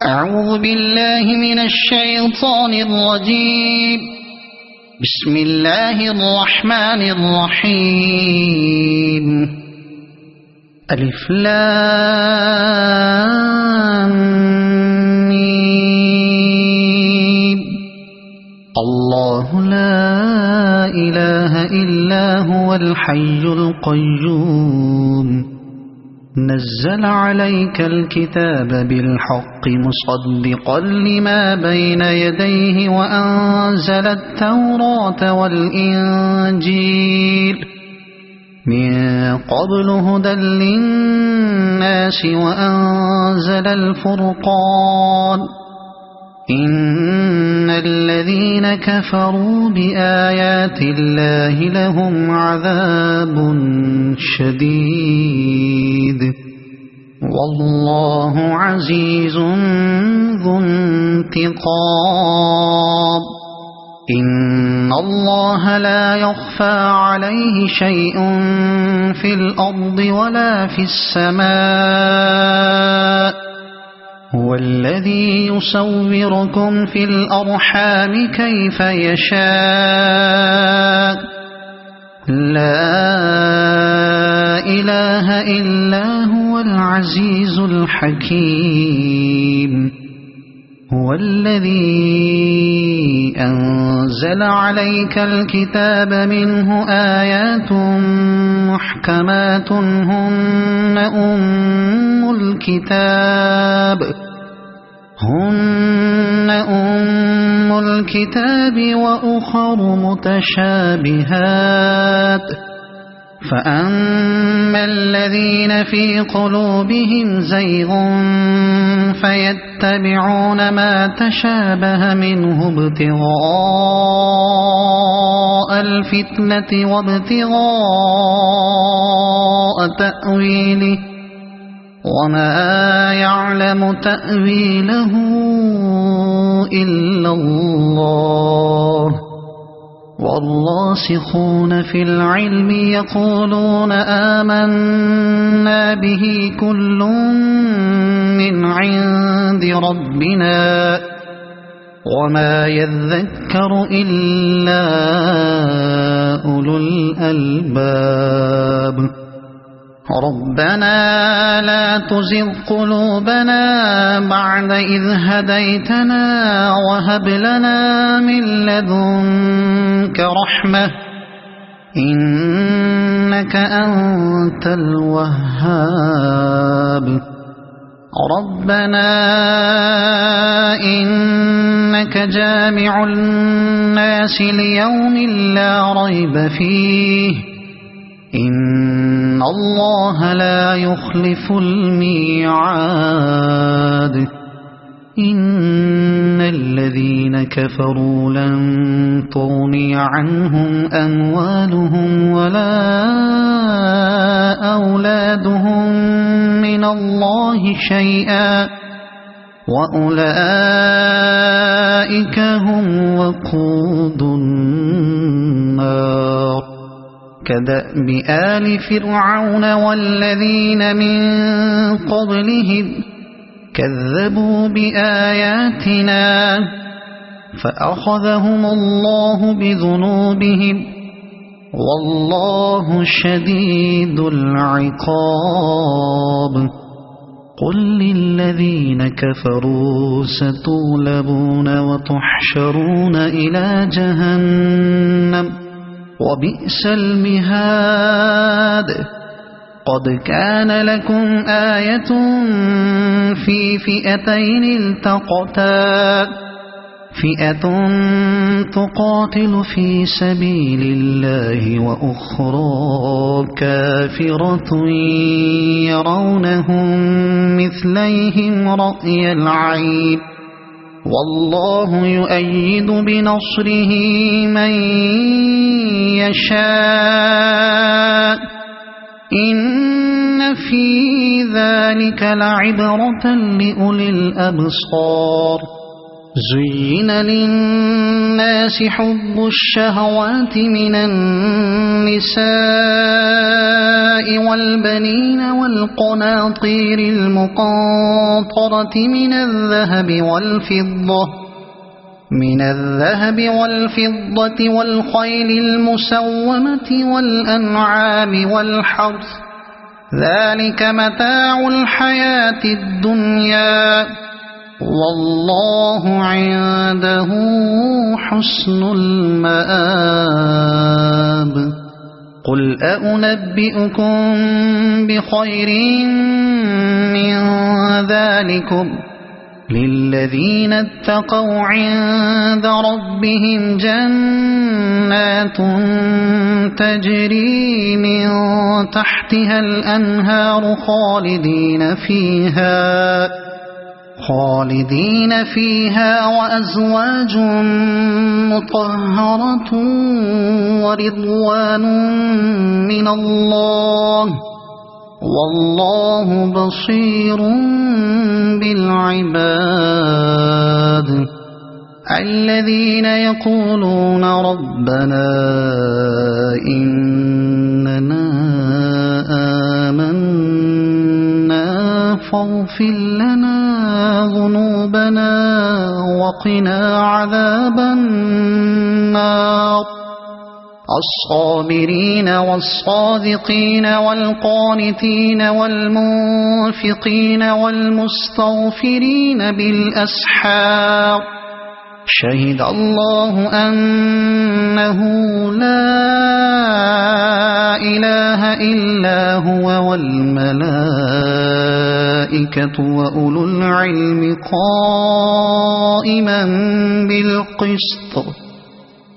أعوذ بالله من الشيطان الرجيم. بسم الله الرحمن الرحيم. ألف لام ميم. الله لا إله إلا هو الحي القيوم. نزل عليك الكتاب بالحق مصدقا لما بين يديه وأنزل التوراة والإنجيل من قبل هدى للناس وأنزل الفرقان. إن الذين كفروا بآيات الله لهم عذاب شديد والله عزيز ذو انتقام. إن الله لا يخفى عليه شيء في الأرض ولا في السماء. هو الذي يصوركم في الأرحام كيف يشاء. لا إله إلا هو العزيز الحكيم. هو الذي أنزل عليك الكتاب منه آيات محكمات هن أم الكتاب وأخر متشابهات. فأما الذين في قلوبهم زيغ فيتبعون ما تشابه منه ابتغاء الفتنة وابتغاء تأويله وما يعلم تأويله إلا الله. والراسخون في العلم يقولون آمنا به كل من عند ربنا وما يذكر إلا أولو الألباب. ربنا لا تزغ قلوبنا بعد إذ هديتنا وهب لنا من لدنك رحمة إنك أنت الوهاب. ربنا إنك جامع الناس ليوم لا ريب فيه إن الله لا يخلف الميعاد. إن الذين كفروا لن تغني عنهم أموالهم ولا أولادهم من الله شيئا وأولئك هم وقود النار. كدأب آل فرعون والذين من قبلهم كذبوا بآياتنا فأخذهم الله بذنوبهم والله شديد العقاب. قل للذين كفروا ستغلبون وتحشرون إلى جهنم وبئس المهاد. قد كان لكم آية في فئتين التقتا فئة تقاتل في سبيل الله وأخرى كافرة يرونهم مثليهم رأي العين والله يؤيد بنصره من يشاء. إن في ذلك لعبرة لأولي الأبصار. زين للناس حب الشهوات من النساء والبنين والقناطير المقنطرة من الذهب والفضة والخيل المسومة والأنعام والحرث ذلك متاع الحياة الدنيا والله عنده حسن المآب قل أنبئكم بخير من ذلكم للذين اتقوا عند ربهم جنات تجري من تحتها الأنهار خالدين فيها وأزواج مطهرة ورضوان من الله والله بصير بالعباد الذين يقولون ربنا إننا آمنا فاغفر لنا ذنوبنا وقنا عذاب النار الصابرين والصادقين والقانتين والمنفقين والمستغفرين بالأسحار شهد الله أنه لا إله إلا هو والملائكة وأولو العلم قائما بالقسط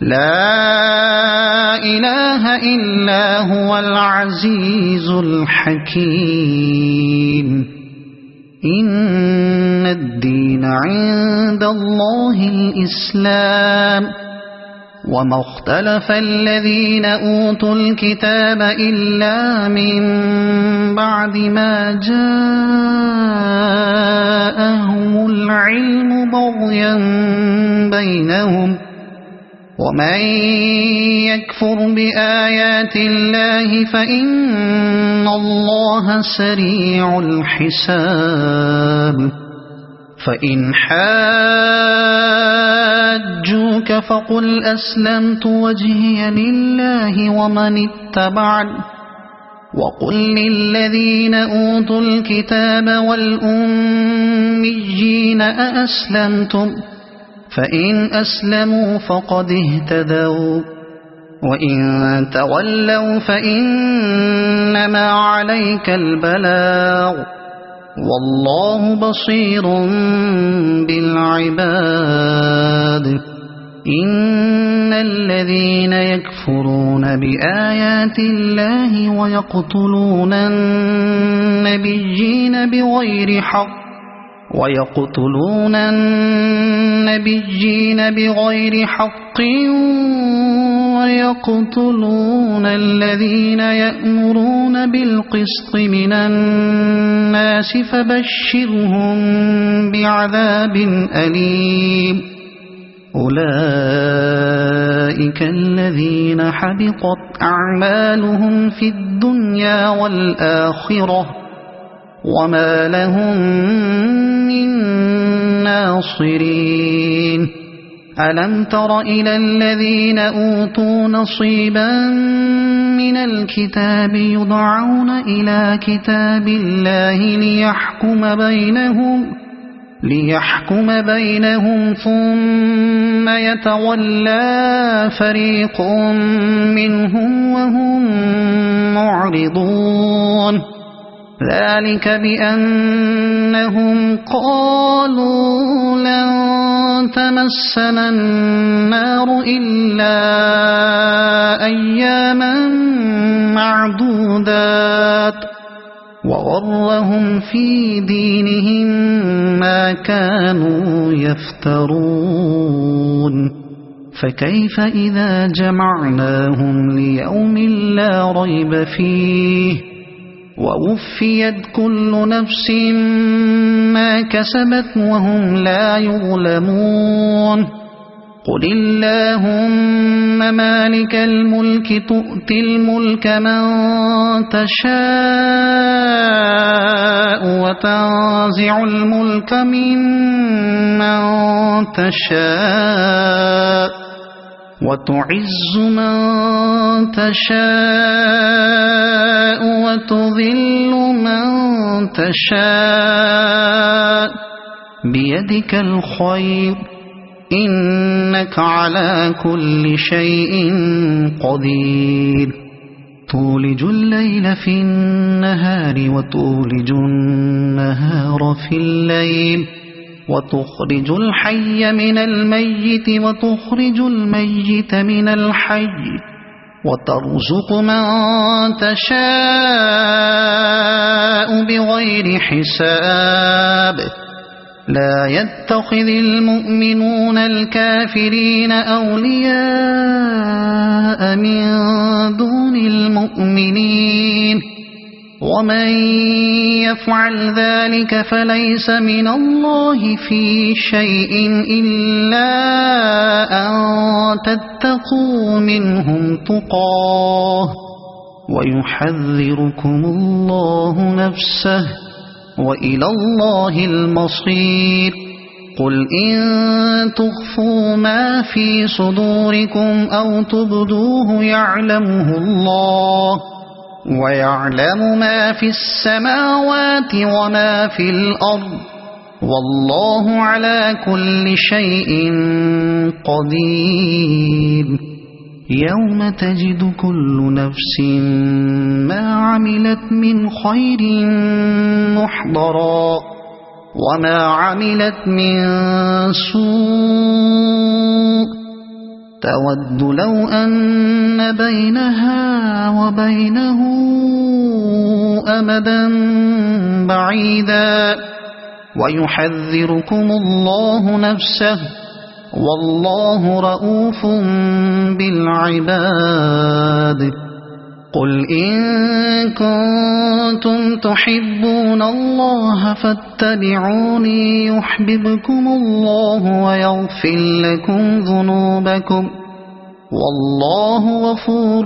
لا إله إلا هو العزيز الحكيم إن الدين عند الله الإسلام وما اختلف الذين أوتوا الكتاب إلا من بعد ما جاءهم العلم بغيا بينهم ومن يكفر بآيات الله فإن الله سريع الحساب فإن حاجوك فقل أسلمت وجهي لله ومن اتبعني وقل للذين أوتوا الكتاب والأميين أأسلمتم فإن أسلموا فقد اهتدوا وإن تولوا فإنما عليك البلاغ والله بصير بالعباد إن الذين يكفرون بآيات الله ويقتلون النبيين بغير حق ويقتلون الذين يأمرون بالقسط من الناس فبشرهم بعذاب أليم أولئك الذين حبطت أعمالهم في الدنيا والآخرة وما لهم من ناصرين ألم تر إلى الذين أوتوا نصيبا من الكتاب يدعون إلى كتاب الله ليحكم بينهم ثم يتولى فريق منهم وهم معرضون ذلك بأنهم قالوا لن تمسنا النار إلا أياما معدودات وغرهم في دينهم ما كانوا يفترون فكيف إذا جمعناهم ليوم لا ريب فيه ووفيت كل نفس ما كسبت وهم لا يظلمون قل اللهم مالك الملك تؤتي الملك من تشاء وتنزع الملك ممن تشاء وتعز من تشاء وتذل من تشاء بيدك الخير إنك على كل شيء قدير تولج الليل في النهار وتولج النهار في الليل وتخرج الحي من الميت وتخرج الميت من الحي وترزق من تشاء بغير حساب لا يتخذ المؤمنون الكافرين أولياء من دون المؤمنين ومن يفعل ذلك فليس من الله في شيء إلا أن تتقوا منهم تقاه ويحذركم الله نفسه وإلى الله المصير قل إن تخفوا ما في صدوركم أو تبدوه يعلمه الله ويعلم ما في السماوات وما في الأرض والله على كل شيء قدير يوم تجد كل نفس ما عملت من خير محضرا وما عملت من سوء تود لو أن بينها وبينه أمدا بعيدا ويحذركم الله نفسه والله رؤوف بالعباد قل إن كنتم تحبون الله فاتبعوني يحببكم الله ويغفر لكم ذنوبكم والله غفور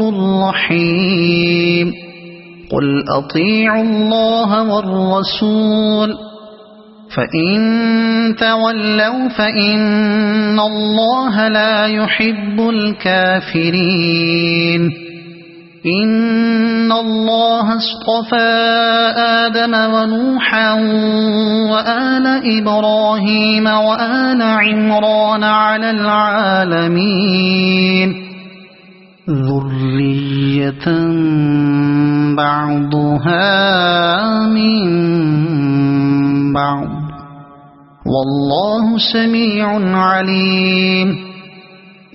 رحيم قل أطيعوا الله والرسول فإن تولوا فإن الله لا يحب الكافرين إن الله اصطفى آدم ونوحا وآل إبراهيم وآل عمران على العالمين ذرية بعضها من بعض والله سميع عليم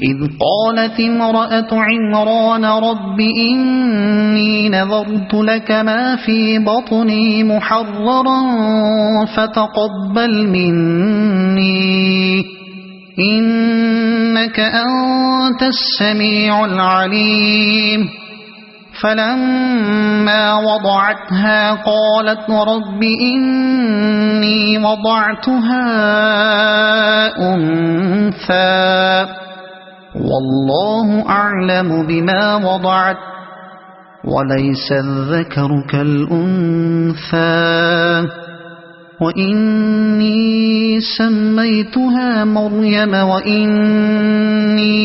إذ قالت امرأة عمران رب إني نذرت لك ما في بطني محررا فتقبل مني إنك أنت السميع العليم فلما وضعتها قالت رب إني وضعتها أنثى والله أعلم بما وضعت وليس الذكر كالأنثى وإني سميتها مريم وإني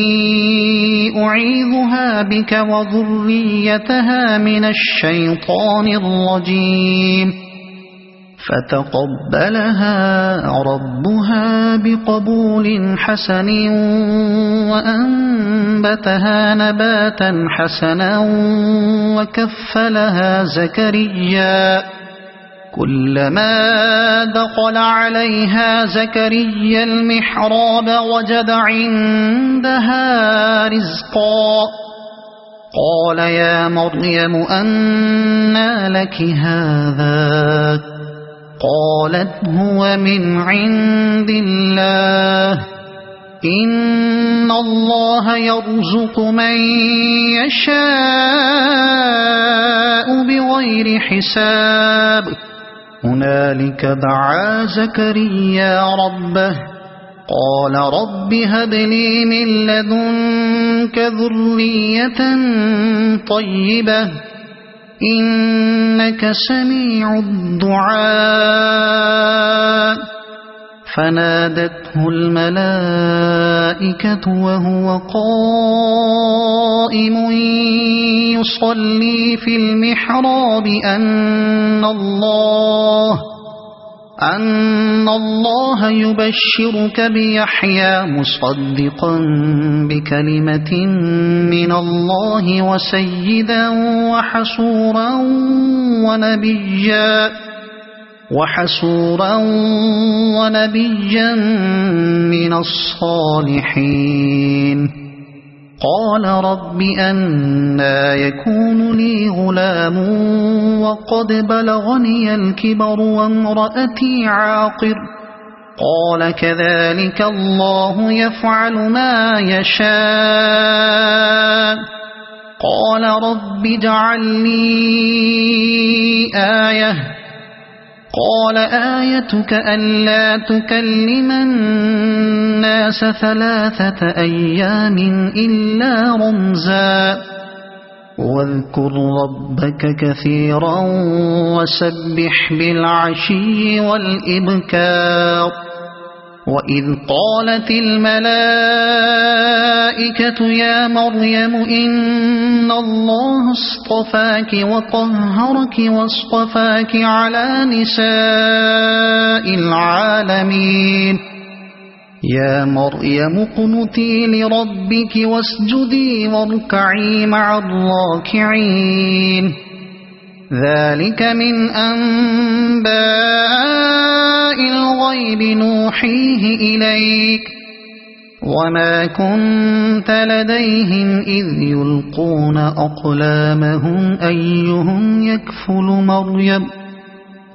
أعيذها بك وذريتها من الشيطان الرجيم فتقبلها ربها بقبول حسن وأنبتها نباتا حسنا وكفلها زكريا كلما دخل عليها زكريا المحراب وجد عندها رزقا قال يا مريم أنى لك هذا قالت هو من عند الله إن الله يرزق من يشاء بغير حساب هنالك دعا زكريا ربه قال رب هب لي من لدنك ذرية طيبة إنك سميع الدعاء فنادته الملائكة وهو قائم يصلي في المحراب أن الله يبشرك بيحيى مصدقا بكلمة من الله وسيدا وحسورا ونبيا من الصالحين قال رب أنى يكون لي غلام وقد بلغني الكبر وامرأتي عاقر قال كذلك الله يفعل ما يشاء قال رب اجعل لي آية قال آيتك ألا تكلم الناس 3 أيام إلا رمزا واذكر ربك كثيرا وسبح بالعشي والإبكار وإذ قالت الملائكة يا مريم إن الله اصطفاك وطهرك واصطفاك على نساء العالمين يا مريم اقنتي لربك واسجدي واركعي مع الراكعين ذلك من أنباء الغيب نوحيه إليك وما كنت لديهم إذ يلقون أقلامهم أيهم يكفل مريم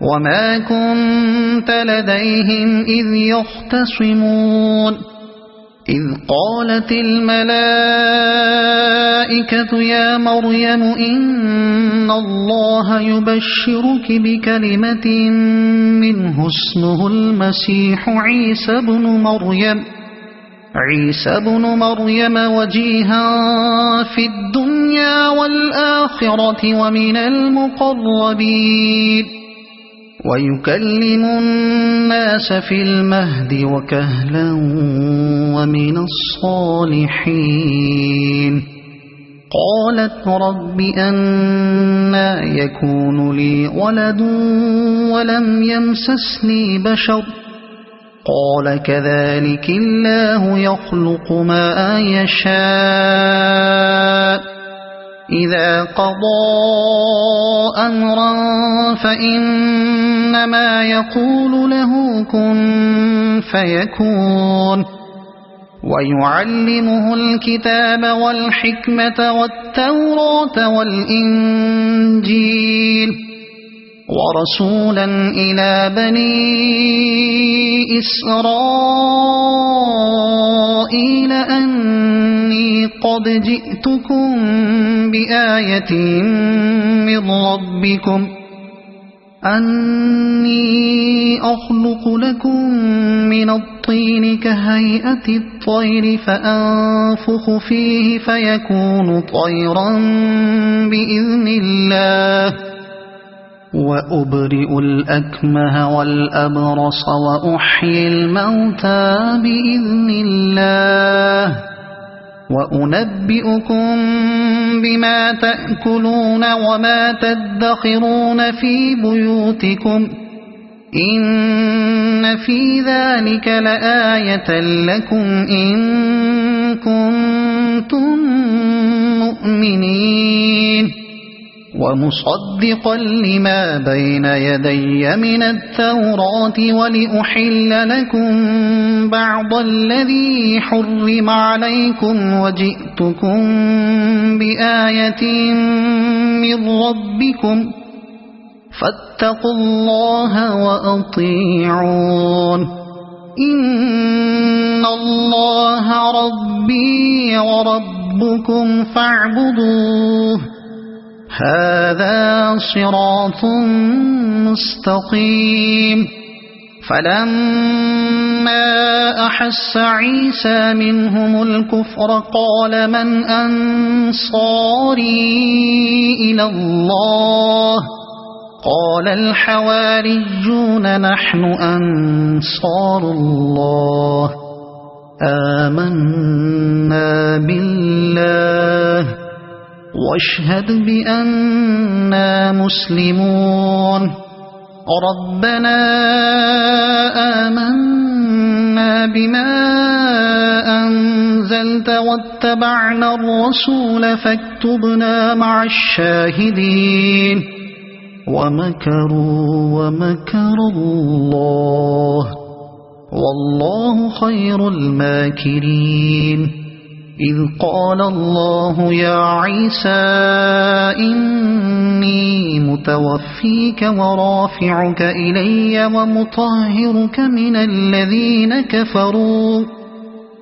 وما كنت لديهم إذ يختصمون إذ قالت الملائكة يا مريم إن الله يبشرك بكلمة منه اسمه المسيح عيسى بن مريم وجيها في الدنيا والآخرة ومن المقربين ويكلم الناس في المهد وكهلا ومن الصالحين قالت رب أنى يكون لي ولد ولم يمسسني بشر قال كذلك الله يخلق ما يشاء إذا قضى أمرا فإنما يقول له كن فيكون ويعلمه الكتاب والحكمة والتوراة والإنجيل ورسولا إلى بني إسرائيل أني قد جئتكم بآية من ربكم أني أخلق لكم من الطين كهيئة الطير فأنفخ فيه فيكون طيرا بإذن الله وأبرئ الأكمه والأبرص وأحيي الموتى بإذن الله وأنبئكم بما تأكلون وما تدخرون في بيوتكم إن في ذلك لآية لكم إن كنتم مؤمنين ومصدقا لما بين يدي من التوراة ولأحل لكم بعض الذي حرم عليكم وجئتكم بآية من ربكم فاتقوا الله وأطيعون إن الله الله ربي وربكم فاعبدوه هذا صراط مستقيم فلما أحس عيسى منهم الكفر قال من أنصاري إلى الله قال الحواريون نحن أنصار الله آمنا بالله واشهد بأننا مسلمون ربنا آمنا بما أنزلت واتبعنا الرسول فاكتبنا مع الشاهدين ومكروا ومكر الله والله خير الماكرين إذ قال الله يا عيسى إني متوفيك ورافعك إلي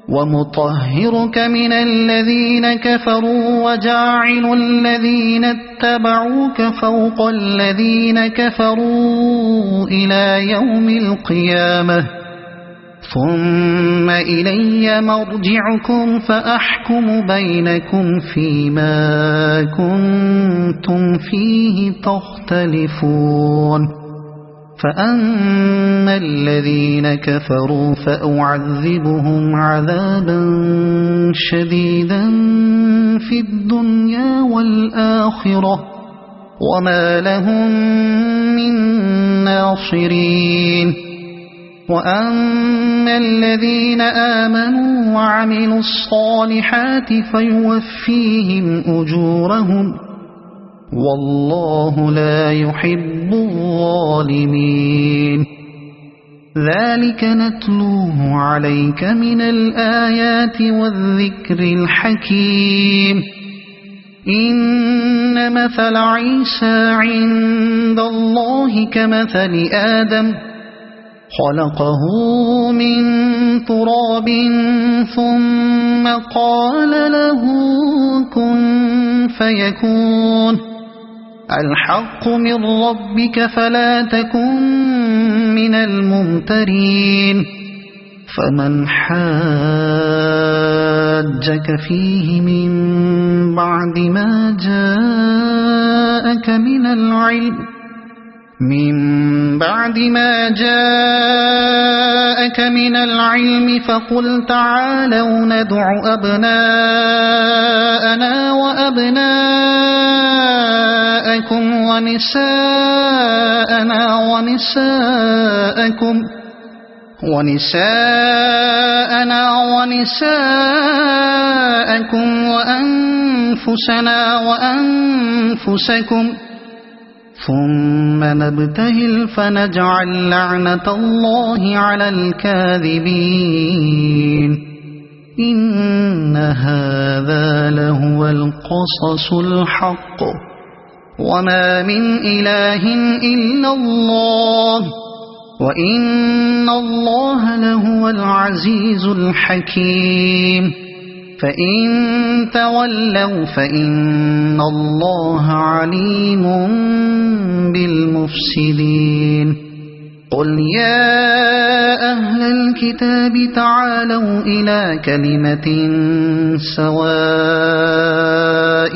ومطهرك من الذين كفروا وجاعل الذين اتبعوك فوق الذين كفروا إلى يوم القيامة ثم إلي مرجعكم فأحكم بينكم فيما كنتم فيه تختلفون فأما الذين كفروا فأعذبهم عذابا شديدا في الدنيا والآخرة وما لهم من ناصرين وأما الذين آمنوا وعملوا الصالحات فيوفيهم أجورهم والله لا يحب الظالمين ذلك نتلوه عليك من الآيات والذكر الحكيم إن مثل عيسى عند الله كمثل آدم خلقه من تراب ثم قال له كن فيكون الحق من ربك فلا تكن من الممترين فمن حاجك فيه من بعد ما جاءك من العلم فقل تعالوا ندع أبناءنا وأبناءكم ونساءنا ونساءكم وأنفسنا وأنفسكم ثم نبتهل فنجعل لعنة الله على الكاذبين إن هذا لهو القصص الحق وما من إله إلا الله وإن الله لهو العزيز الحكيم فإن تولوا فإن الله عليم بالمفسدين قل يا أهل الكتاب تعالوا إلى كلمة سواء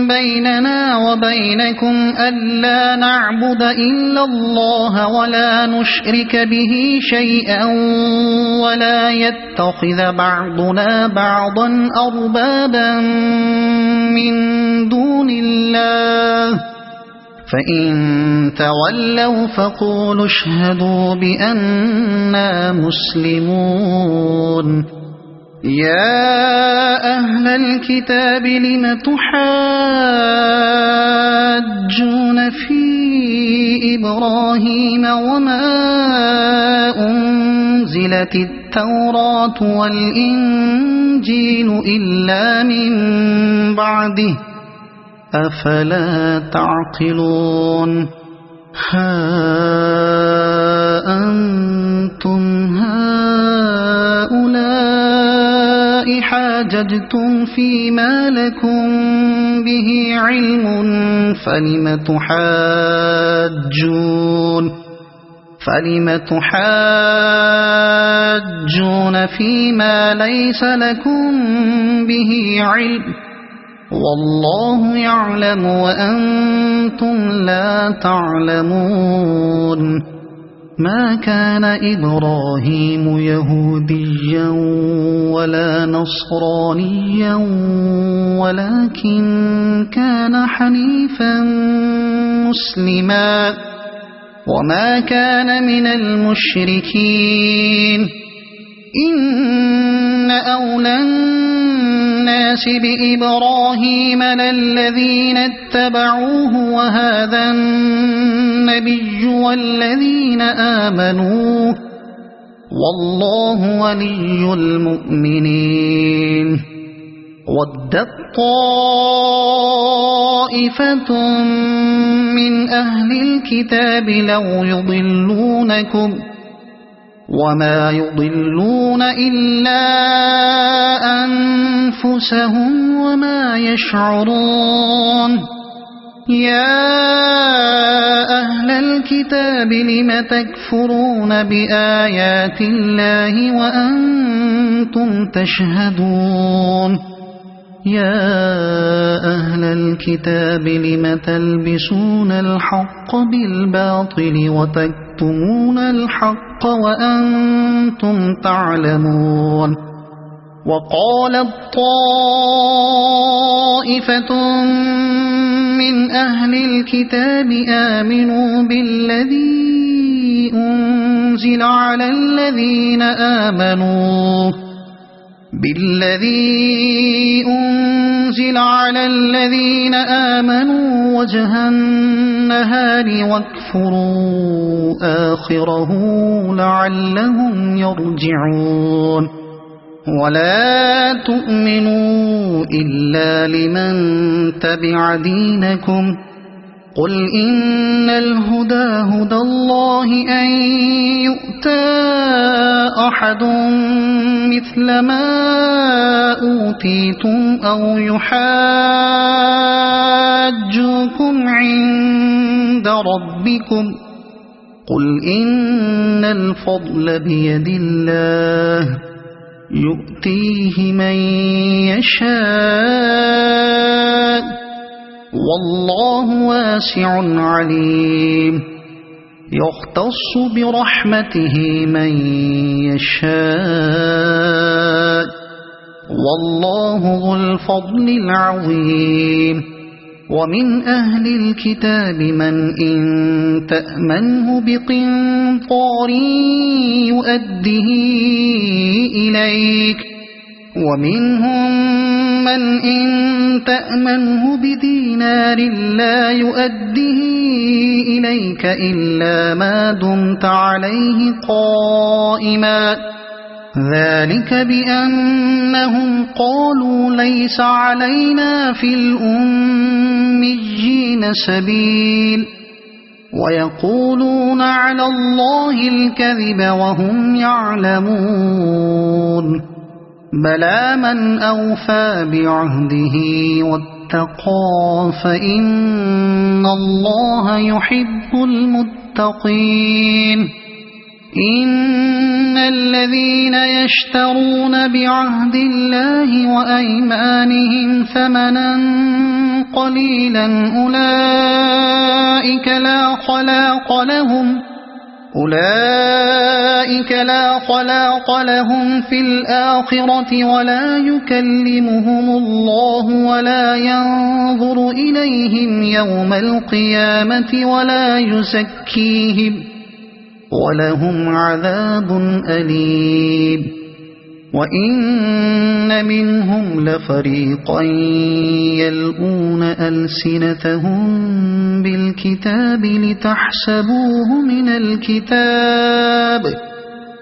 بيننا وبينكم ألا نعبد إلا الله ولا نشرك به شيئا ولا يتخذ بعضنا بعضا أربابا من دون الله فإن تولوا فقولوا اشهدوا بأننا مسلمون يا أهل الكتاب لم تحاجون في إبراهيم وما أنزلت التوراة والإنجيل إلا من بعده أفلا تعقلون ها أنتم هؤلاء حاججتم فيما لكم به علم فلم تحاجون فيما ليس لكم به علم والله يعلم وأنتم لا تعلمون ما كان إبراهيم يهوديا ولا نصرانيا ولكن كان حنيفا مسلما وما كان من المشركين إن أولى الناس بإبراهيم للذين اتبعوه وهذا النبي والذين آمنوا والله ولي المؤمنين ودت طائفة من أهل الكتاب لو يضلونكم وما يضلون إلا أنفسهم وما يشعرون يا أهل الكتاب لم تكفرون بآيات الله وأنتم تشهدون يا أهل الكتاب لم تلبسون الحق بالباطل وتكتمون الحق وأنتم تعلمون وقالت طائفة من أهل الكتاب آمنوا بالذي أنزل على الذين آمنوا وجه النهار واكفروا آخره لعلهم يرجعون ولا تؤمنوا إلا لمن تبع دينكم قل إن الهدى هدى الله أن يؤتى أحد مثل ما أوتيتم أو يحاجوكم عند ربكم قل إن الفضل بيد الله يؤتيه من يشاء والله واسع عليم يختص برحمته من يشاء والله ذو الفضل العظيم ومن أهل الكتاب من إن تأمنه بقنطار يؤده إليك ومنهم من إن تأمنه بدينار لا يؤده إليك إلا ما دمت عليه قائما ذلك بأنهم قالوا ليس علينا في الأميين سبيل ويقولون على الله الكذب وهم يعلمون بلى من أوفى بعهده واتقى فإن الله يحب المتقين إن الذين يشترون بعهد الله وأيمانهم ثمنا قليلا أولئك لا خلاق لهم في الآخرة ولا يكلمهم الله ولا ينظر إليهم يوم القيامة ولا يزكيهم ولهم عذاب أليم وإن منهم لفريقا يلؤون ألسنتهم بالكتاب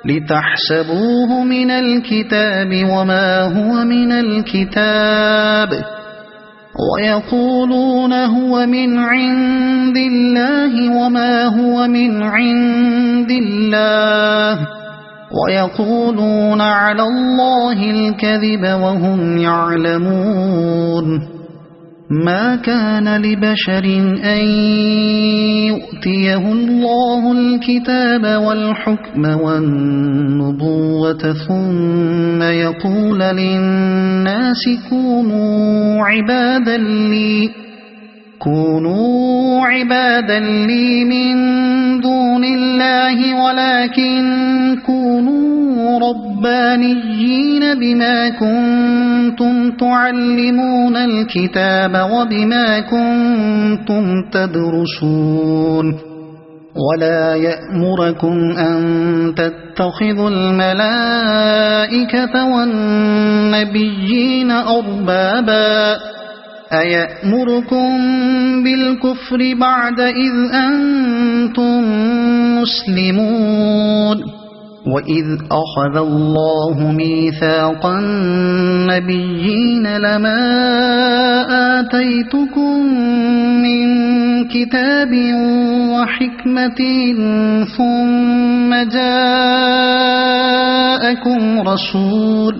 لتحسبوه من الكتاب وما هو من الكتاب ويقولون هو من عند الله وما هو من عند الله ويقولون على الله الكذب وهم يعلمون ما كان لبشر أن يؤتيه الله الكتاب والحكم والنبوة ثم يقول للناس كونوا عبادا لي من دون الله ولكن كونوا ربانيين بما كنتم تعلمون الكتاب وبما كنتم تدرسون ولا يأمركم أن تتخذوا الملائكة والنبيين أربابا أيأمركم بالكفر بعد إذ أنتم مسلمون وإذ أخذ الله ميثاق النبيين لما آتيتكم من كتاب وحكمة ثم جاءكم رسول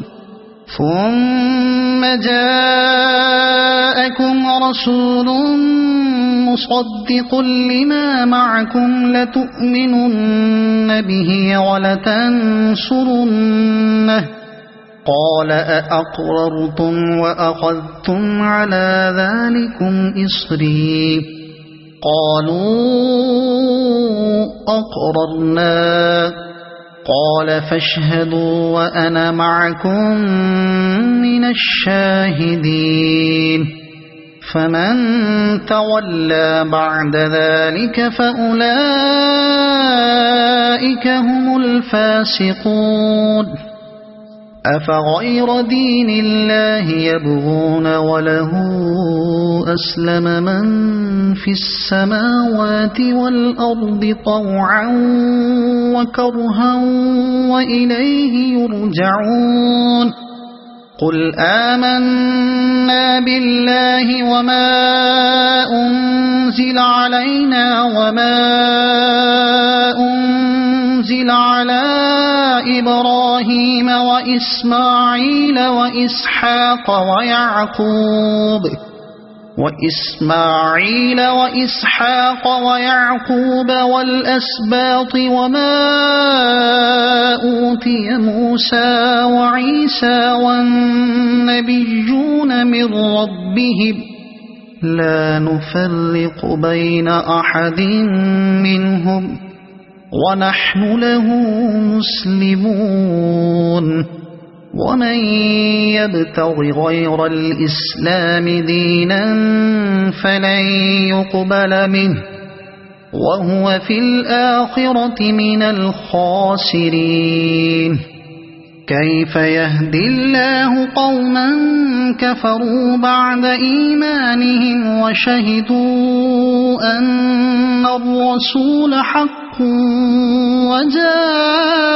مصدق لما معكم لتؤمنن به ولتنصرنه قال أأقررتم وأخذتم على ذلكم إصري قالوا أقررنا قال فاشهدوا وأنا معكم من الشاهدين فمن تولى بعد ذلك فأولئك هم الفاسقون أفغير دين الله يبغون وله أسلم من في السماوات والأرض طوعا وكرها وإليه يرجعون قل آمنا بالله وما أنزل علينا وما أنزل على إبراهيم وإسماعيل وإسحاق ويعقوب والأسباط وما أوتي موسى وعيسى والنبيون من ربهم لا نفرق بين أحد منهم ونحن له مسلمون ومن يبتغ غير الإسلام دينا فلن يقبل منه وهو في الآخرة من الخاسرين كيف يهدي الله قوما كفروا بعد إيمانهم وشهدوا أن الرسول حق وجاءهم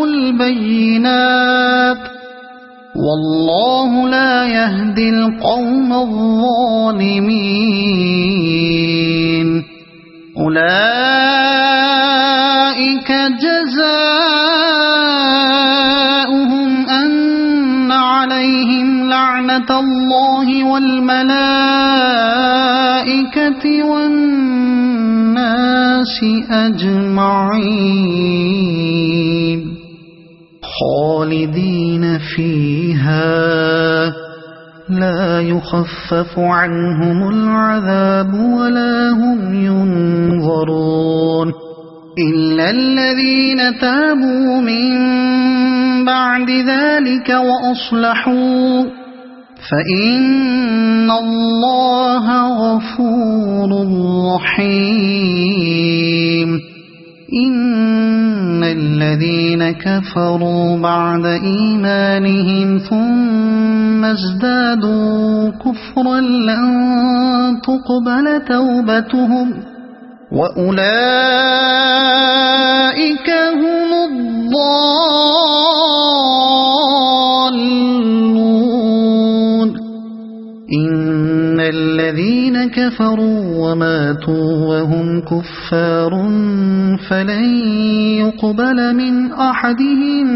البينات والله لا يهدي القوم الظالمين أولئك جزاؤهم أن عليهم لعنة الله والملائكة والناس أجمعين خالدين فيها لا يخفف عنهم العذاب ولا هم ينظرون إلا الذين تابوا من بعد ذلك وأصلحوا فإن الله غفور رحيم إن الذين كفروا بعد إيمانهم ثم ازدادوا كفرا لن تقبل توبتهم وأولئك هم الضالون كفروا وماتوا وهم كفار فلن يقبل من أحدهم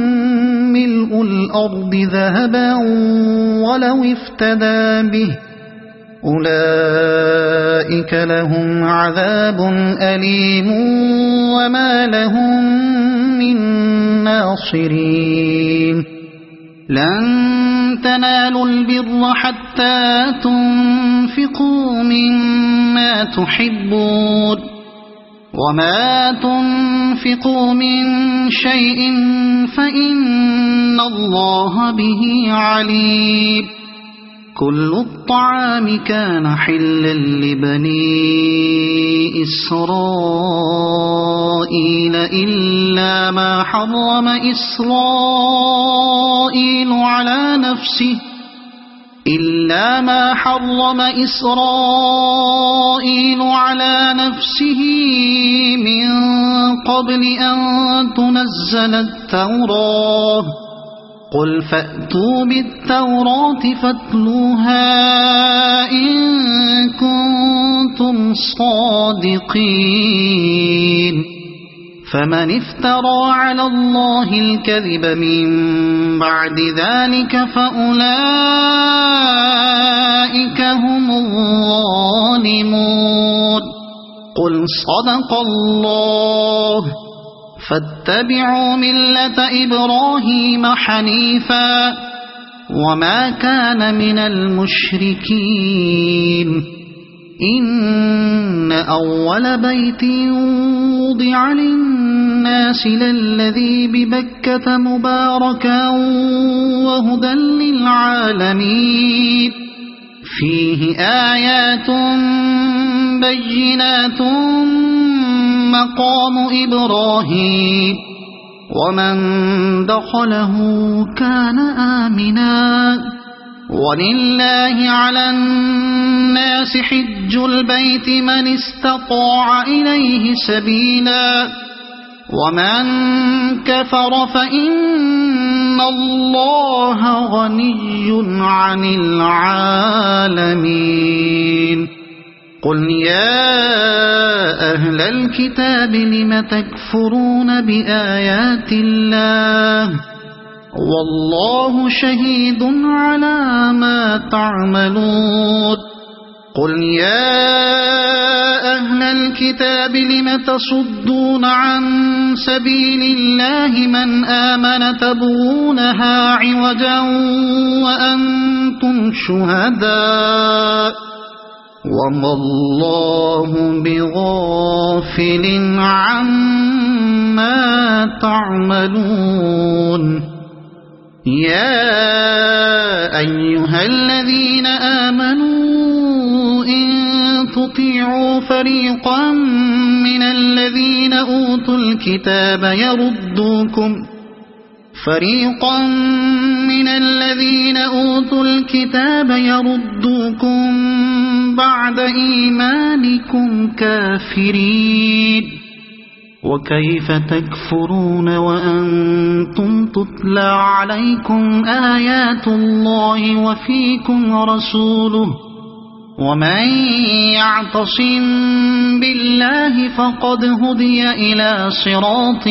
ملء الأرض ذهبا ولو افتدى به أولئك لهم عذاب أليم وما لهم من ناصرين لن تنالوا البر حتى تنفقوا مما تحبون وما تنفقوا من شيء فإن الله به عليم كل الطعام كان حلا لبني إسرائيل إلا ما حرم إسرائيل على نفسه من قبل أن تنزل التوراة قل فأتوا بالتوراة فاتلوها إن كنتم صادقين فمن افترى على الله الكذب من بعد ذلك فأولئك هم الظالمون قل صدق الله فاتبعوا ملة إبراهيم حنيفا وما كان من المشركين إن أول بيت وضع للناس للذي ببكة مباركا وهدى للعالمين فيه آيات بينات مقام إبراهيم ومن دخله كان آمنا ولله على الناس حج البيت من استطاع إليه سبيلا ومن كفر فإن الله غني عن العالمين قل يا أهل الكتاب لم تكفرون بآيات الله والله شهيد على ما تعملون قل يا أهل الكتاب لم تصدون عن سبيل الله من آمن تبغونها عوجا وأنتم شهداء وما الله بغافل عما تعملون يا أيها الذين آمنوا إن تطيعوا فريقا من الذين أوتوا الكتاب يردوكم بعد إيمانكم كافرين وكيف تكفرون وأنتم تتلى عليكم آيات الله وفيكم رسوله ومن يعتصم بالله فقد هدي إلى صراط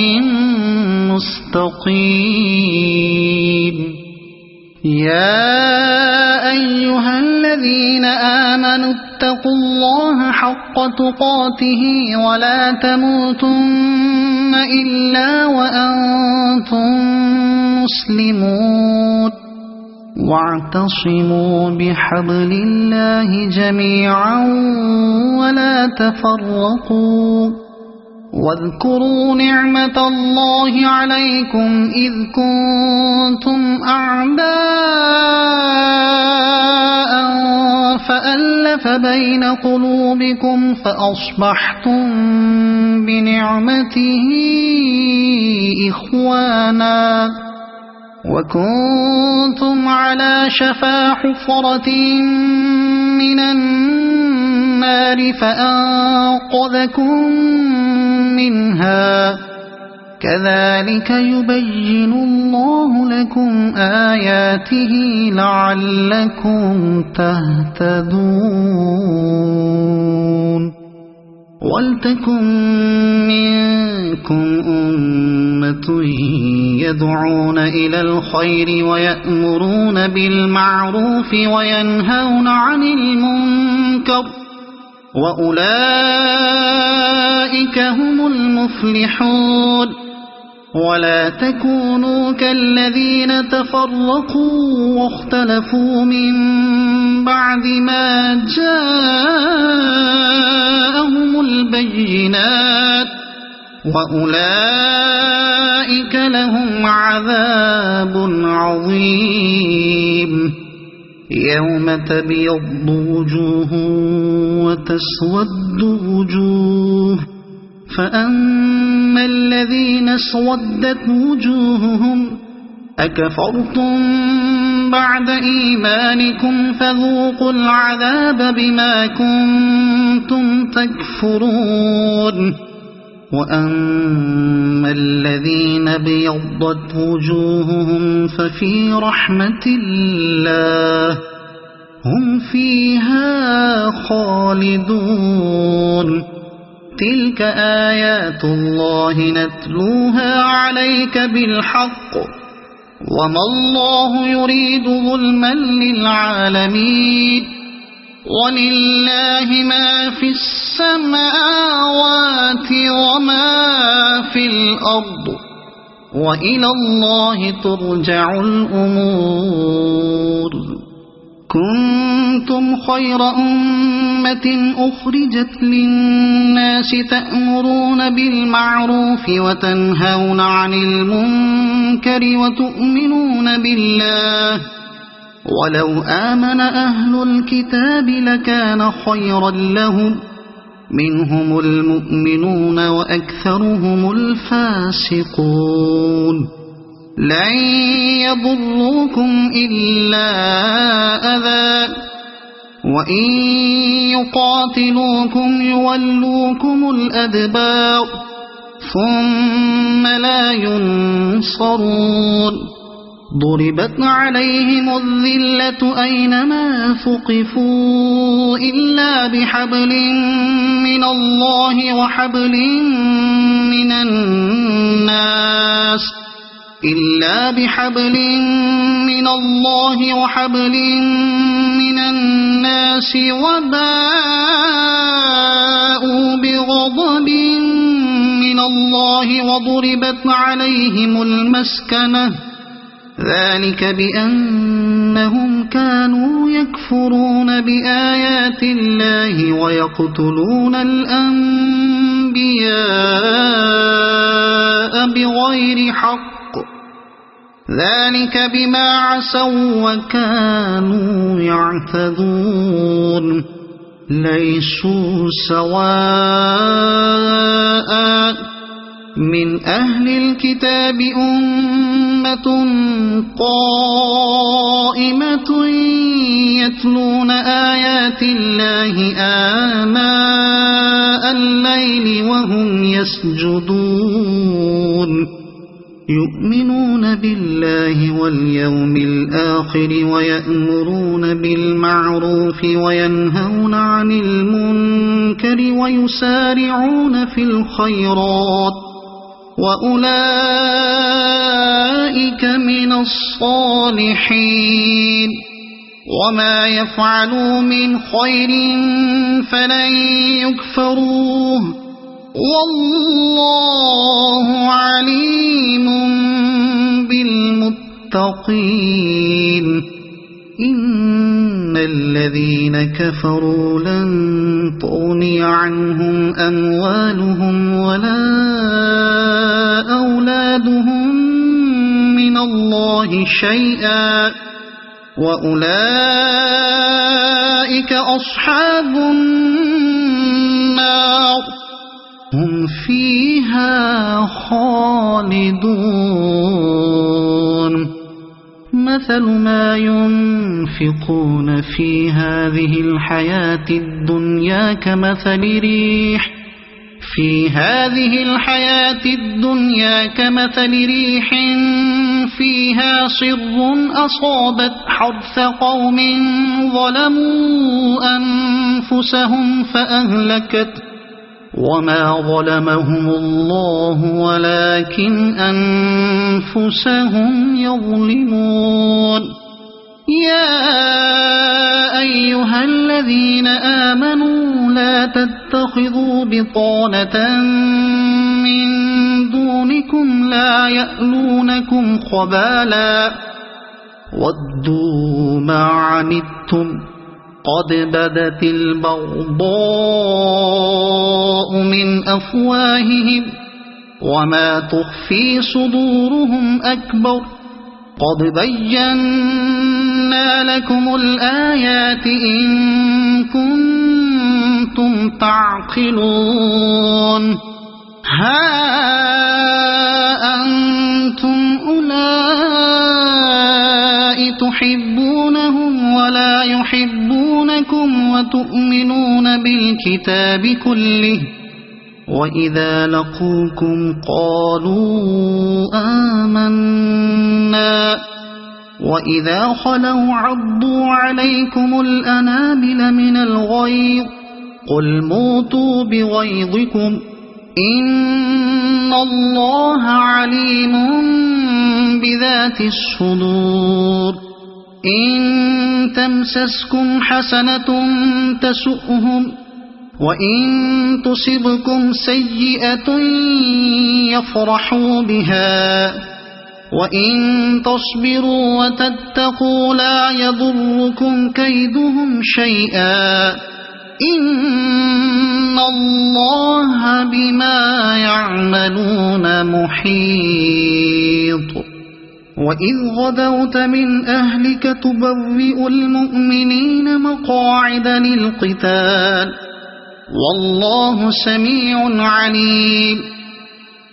مستقيم يا أيها الذين آمنوا اتقوا الله حق تقاته ولا تموتن إلا وأنتم مسلمون واعتصموا بحبل الله جميعا ولا تفرقوا واذكروا نعمة الله عليكم إذ كنتم أعداء فألف بين قلوبكم فأصبحتم بنعمته إخوانا وكنتم على شفا حفرة من النار فأنقذكم منها كذلك يبين الله لكم آياته لعلكم تهتدون ولتكن منكم أمة يدعون إلى الخير ويأمرون بالمعروف وينهون عن المنكر وأولئك هم المفلحون ولا تكونوا كالذين تفرقوا واختلفوا من بعد ما جاءهم البينات وأولئك لهم عذاب عظيم يوم تبيض وجوه وتسود وجوه فأما الذين اسودت وجوههم أكفرتم بعد إيمانكم فذوقوا العذاب بما كنتم تكفرون وأما الذين ابيضت وجوههم ففي رحمة الله هم فيها خالدون تلك آيات الله نتلوها عليك بالحق وما الله يريد ظلما للعالمين ولله ما في السماوات وما في الأرض وإلى الله ترجع الأمور كنتم خير أمة أخرجت للناس تأمرون بالمعروف وتنهون عن المنكر وتؤمنون بالله ولو آمن أهل الكتاب لكان خيرا لهم منهم المؤمنون وأكثرهم الفاسقون لن يضروكم إلا أذى وإن يقاتلوكم يولوكم الأدبار ثم لا ينصرون ضربت عليهم الذلة أينما ثقفوا إلا بحبل من الله وحبل من الناس وباءوا بغضب من الله وضربت عليهم المسكنة ذلك بأنهم كانوا يكفرون بآيات الله ويقتلون الأنبياء بغير حق ذلك بما عصوا وكانوا يعتدون ليسوا سواء من أهل الكتاب أمة قائمة يتلون آيات الله آناء الليل وهم يسجدون يؤمنون بالله واليوم الآخر ويأمرون بالمعروف وينهون عن المنكر ويسارعون في الخيرات وأولئك من الصالحين وما يفعلوا من خير فلن يكفروه والله عليم بالمتقين إن الذين كفروا لن تغني عنهم أموالهم ولا أولادهم من الله شيئا وأولئك أصحاب النار هم فيها خالدون مثل ما ينفقون في هذه الحياة الدنيا كمثل ريح في هذه الحياة الدنيا كمثل ريح فيها صر أصابت حرث قوم ظلموا أنفسهم فأهلكت وما ظلمهم الله ولكن أنفسهم يظلمون يا أيها الذين آمنوا لا تتخذوا بطانة من دونكم لا يألونكم خبالا ودوا ما عنتم قد بدت البغضاء من أفواههم وما تخفي صدورهم أكبر قد بينا لكم الآيات إن كنتم تعقلون ها أنتم أولئك تحبونهم ولا يحبونكم وتؤمنون بالكتاب كله وإذا لقوكم قالوا آمنا وإذا خلوا عضوا عليكم الأنامل من الغيظ قل موتوا بغيظكم إن الله عليم بذات الصدور إن تمسسكم حسنة تسؤهم وإن تصبكم سيئة يفرحوا بها وإن تصبروا وتتقوا لا يضركم كيدهم شيئا إن الله بما يعملون محيط وإذ غدوت من أهلك تبوئ المؤمنين مقاعد للقتال والله سميع عليم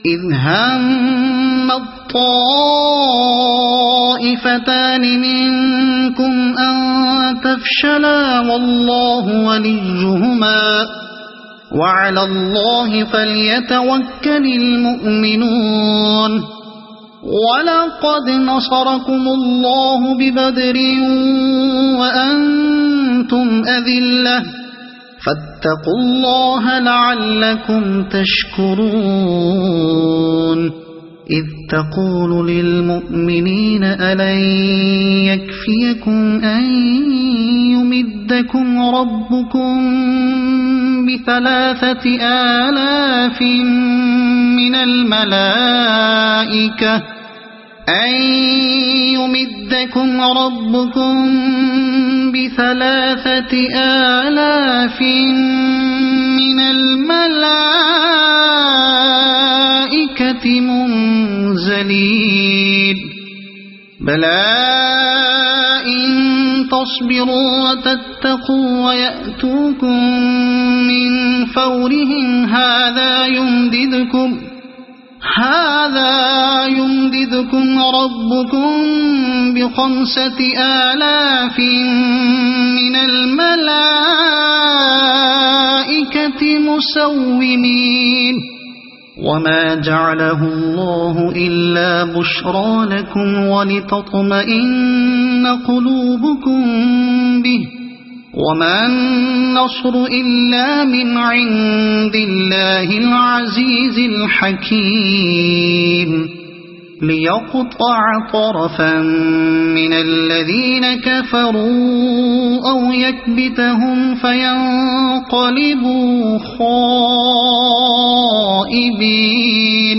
إذ هم الطائفتان منكم أن تفشلا والله وليهما وعلى الله فليتوكل المؤمنون ولقد نصركم الله ببدر وأنتم أذلة فاتقوا الله لعلكم تشكرون إذ تقول للمؤمنين ألن يكفيكم أن يمدكم ربكم ب3,000 من الملائكة أن يمدكم ربكم ب3,000 من الملائكة منزلين بلى إن تصبروا وتتقوا ويأتوكم من فورهم هذا يمددكم ربكم ب5,000 من الملائكة مسومين وما جعله الله إلا بشرى لكم ولتطمئن قلوبكم به وما النصر إلا من عند الله العزيز الحكيم ليقطع طرفا من الذين كفروا أو يكبتهم فينقلبوا خائبين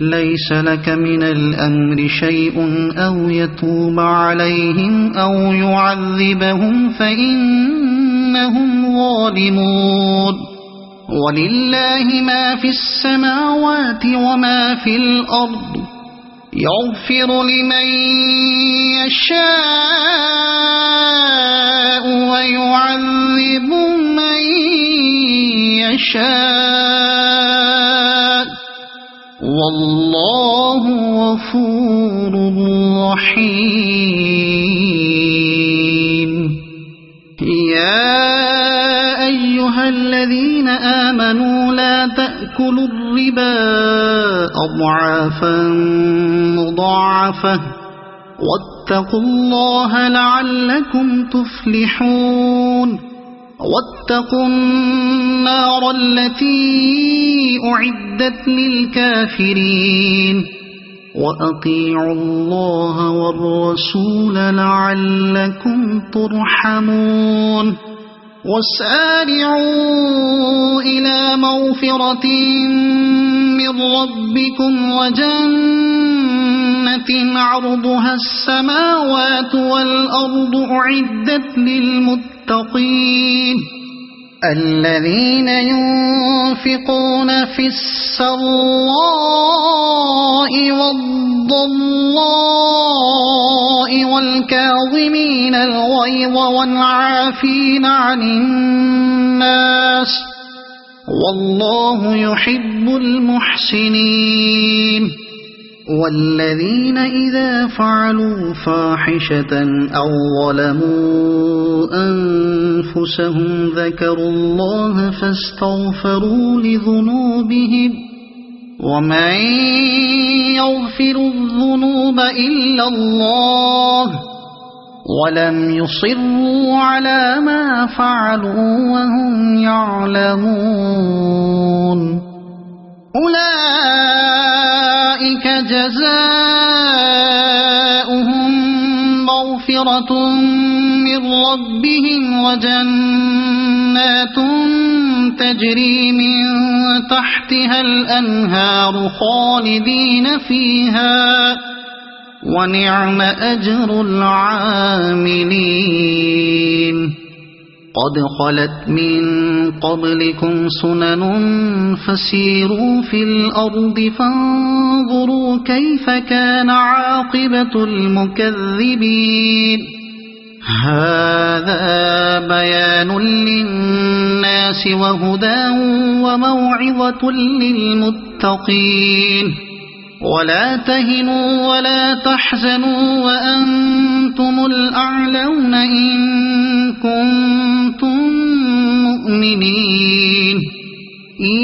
ليس لك من الأمر شيء أو يتوب عليهم أو يعذبهم فإنهم ظالمون ولله ما في السماوات وما في الأرض يغفر لمن يشاء ويعذب من يشاء والله غفور رحيم يا أيها الذين آمنوا لا تأكلوا الربا أضعافا مضاعفة واتقوا الله لعلكم تفلحون واتقوا النار التي أعدت للكافرين وأطيعوا الله والرسول لعلكم ترحمون وسارعوا إلى مغفرة من ربكم وجنة عرضها السماوات والأرض أعدت للمتقين الذين ينفقون في السراء والضراء والكاظمين الغيظ والعافين عن الناس والله يحب المحسنين والذين إذا فعلوا فاحشة أو ظلموا أنفسهم ذكروا الله فاستغفروا لذنوبهم ومن يغفر الذنوب إلا الله ولم يصروا على ما فعلوا وهم يعلمون أولئك جزاؤهم مغفرة من ربهم وجنات تجري من تحتها الأنهار خالدين فيها ونعم أجر العاملين قد خلت من قبلكم سنن فسيروا في الأرض فانظروا كيف كان عاقبة المكذبين هذا بيان للناس وهدى وموعظة للمتقين ولا تهنوا ولا تحزنوا وأنتم الأعلون إن كنتم مؤمنين إن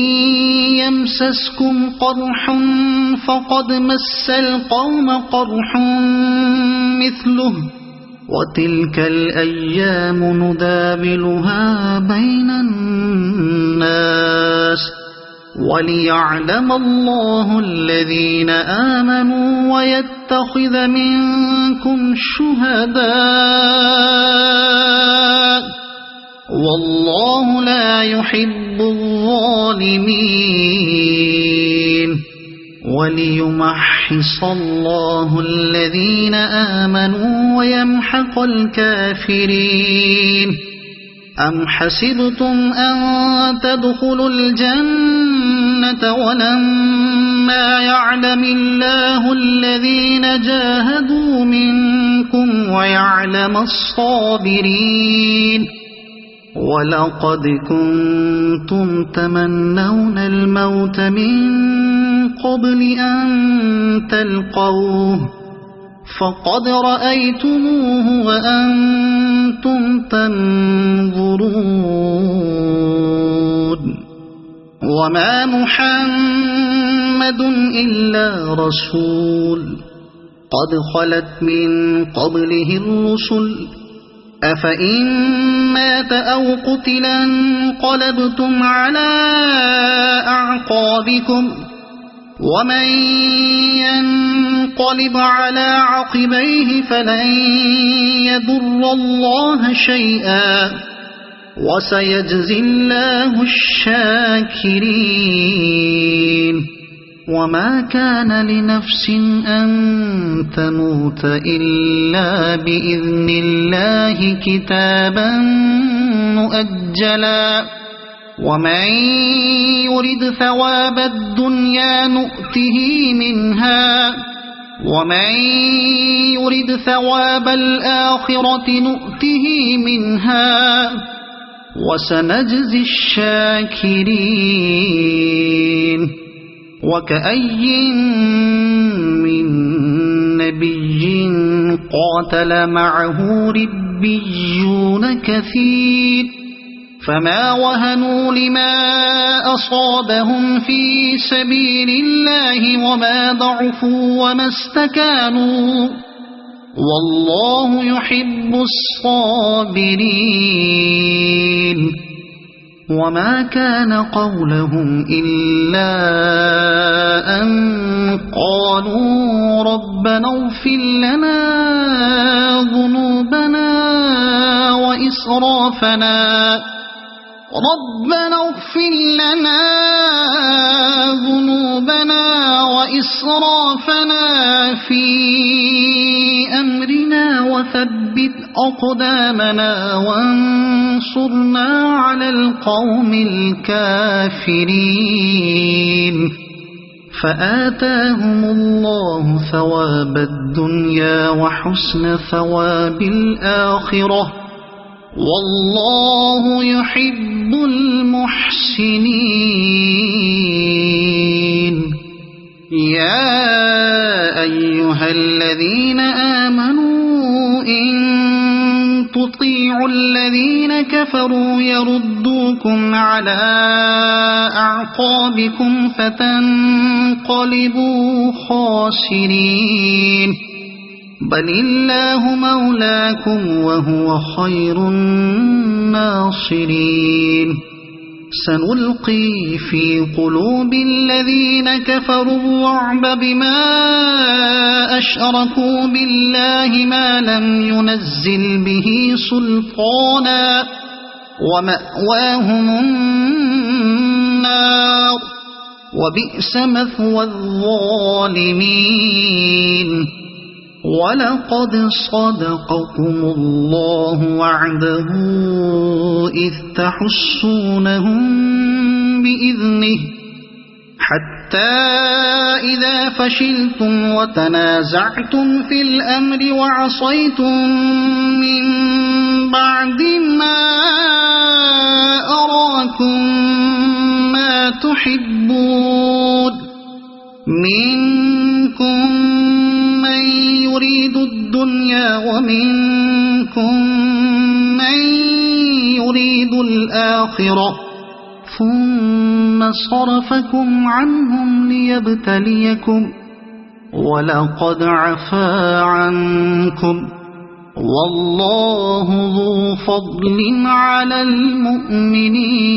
يمسسكم قرح فقد مس القوم قرح مثله وتلك الأيام نداولها بين الناس وليعلم الله الذين آمنوا ويتخذ منكم شهداء والله لا يحب الظالمين وليمحص الله الذين آمنوا ويمحق الكافرين أم حسبتم أن تدخلوا الجنة ولما يعلم الله الذين جاهدوا منكم ويعلم الصابرين ولقد كنتم تمنون الموت من قبل أن تلقوه فقد رأيتموه وأنتم تنظرون وما محمد إلا رسول قد خلت من قبله الرسل أفإن مات أو قتل انقلبتم على أعقابكم ومن ينقلب على عقبيه فلن يضر الله شيئا وسيجزي الله الشاكرين وما كان لنفس أن تموت إلا بإذن الله كتابا مؤجلا ومن يرد ثواب الدنيا نؤته منها ومن يرد ثواب الآخرة نؤته منها وسنجزي الشاكرين وكأي من نبي قاتل معه ربيون كثير فما وهنوا لما أصابهم في سبيل الله وما ضعفوا وما استكانوا والله يحب الصابرين وما كان قولهم إلا أن قالوا ربنا اغفر لنا ذنوبنا وإسرافنا في أمرنا وثبت أقدامنا وانصرنا على القوم الكافرين فآتاهم الله ثواب الدنيا وحسن ثواب الآخرة والله يحب المحسنين يا أيها الذين آمنوا إن تطيعوا الذين كفروا يردوكم على أعقابكم فتنقلبوا خاسرين بل الله مولاكم وهو خير الناصرين سنلقي في قلوب الذين كفروا الرعب بما أشركوا بالله ما لم ينزل به سلطانا ومأواهم النار وبئس مثوى الظالمين ولقد صدقكم الله وعده إذ تحسونهم بإذنه حتى إذا فشلتم وتنازعتم في الأمر وعصيتم من بعد ما أراكم ما تحبون منكم من يريد الدنيا ومنكم من يريد الآخرة ثم صرفكم عنهم ليبتليكم ولقد عفا عنكم والله ذو فضل على المؤمنين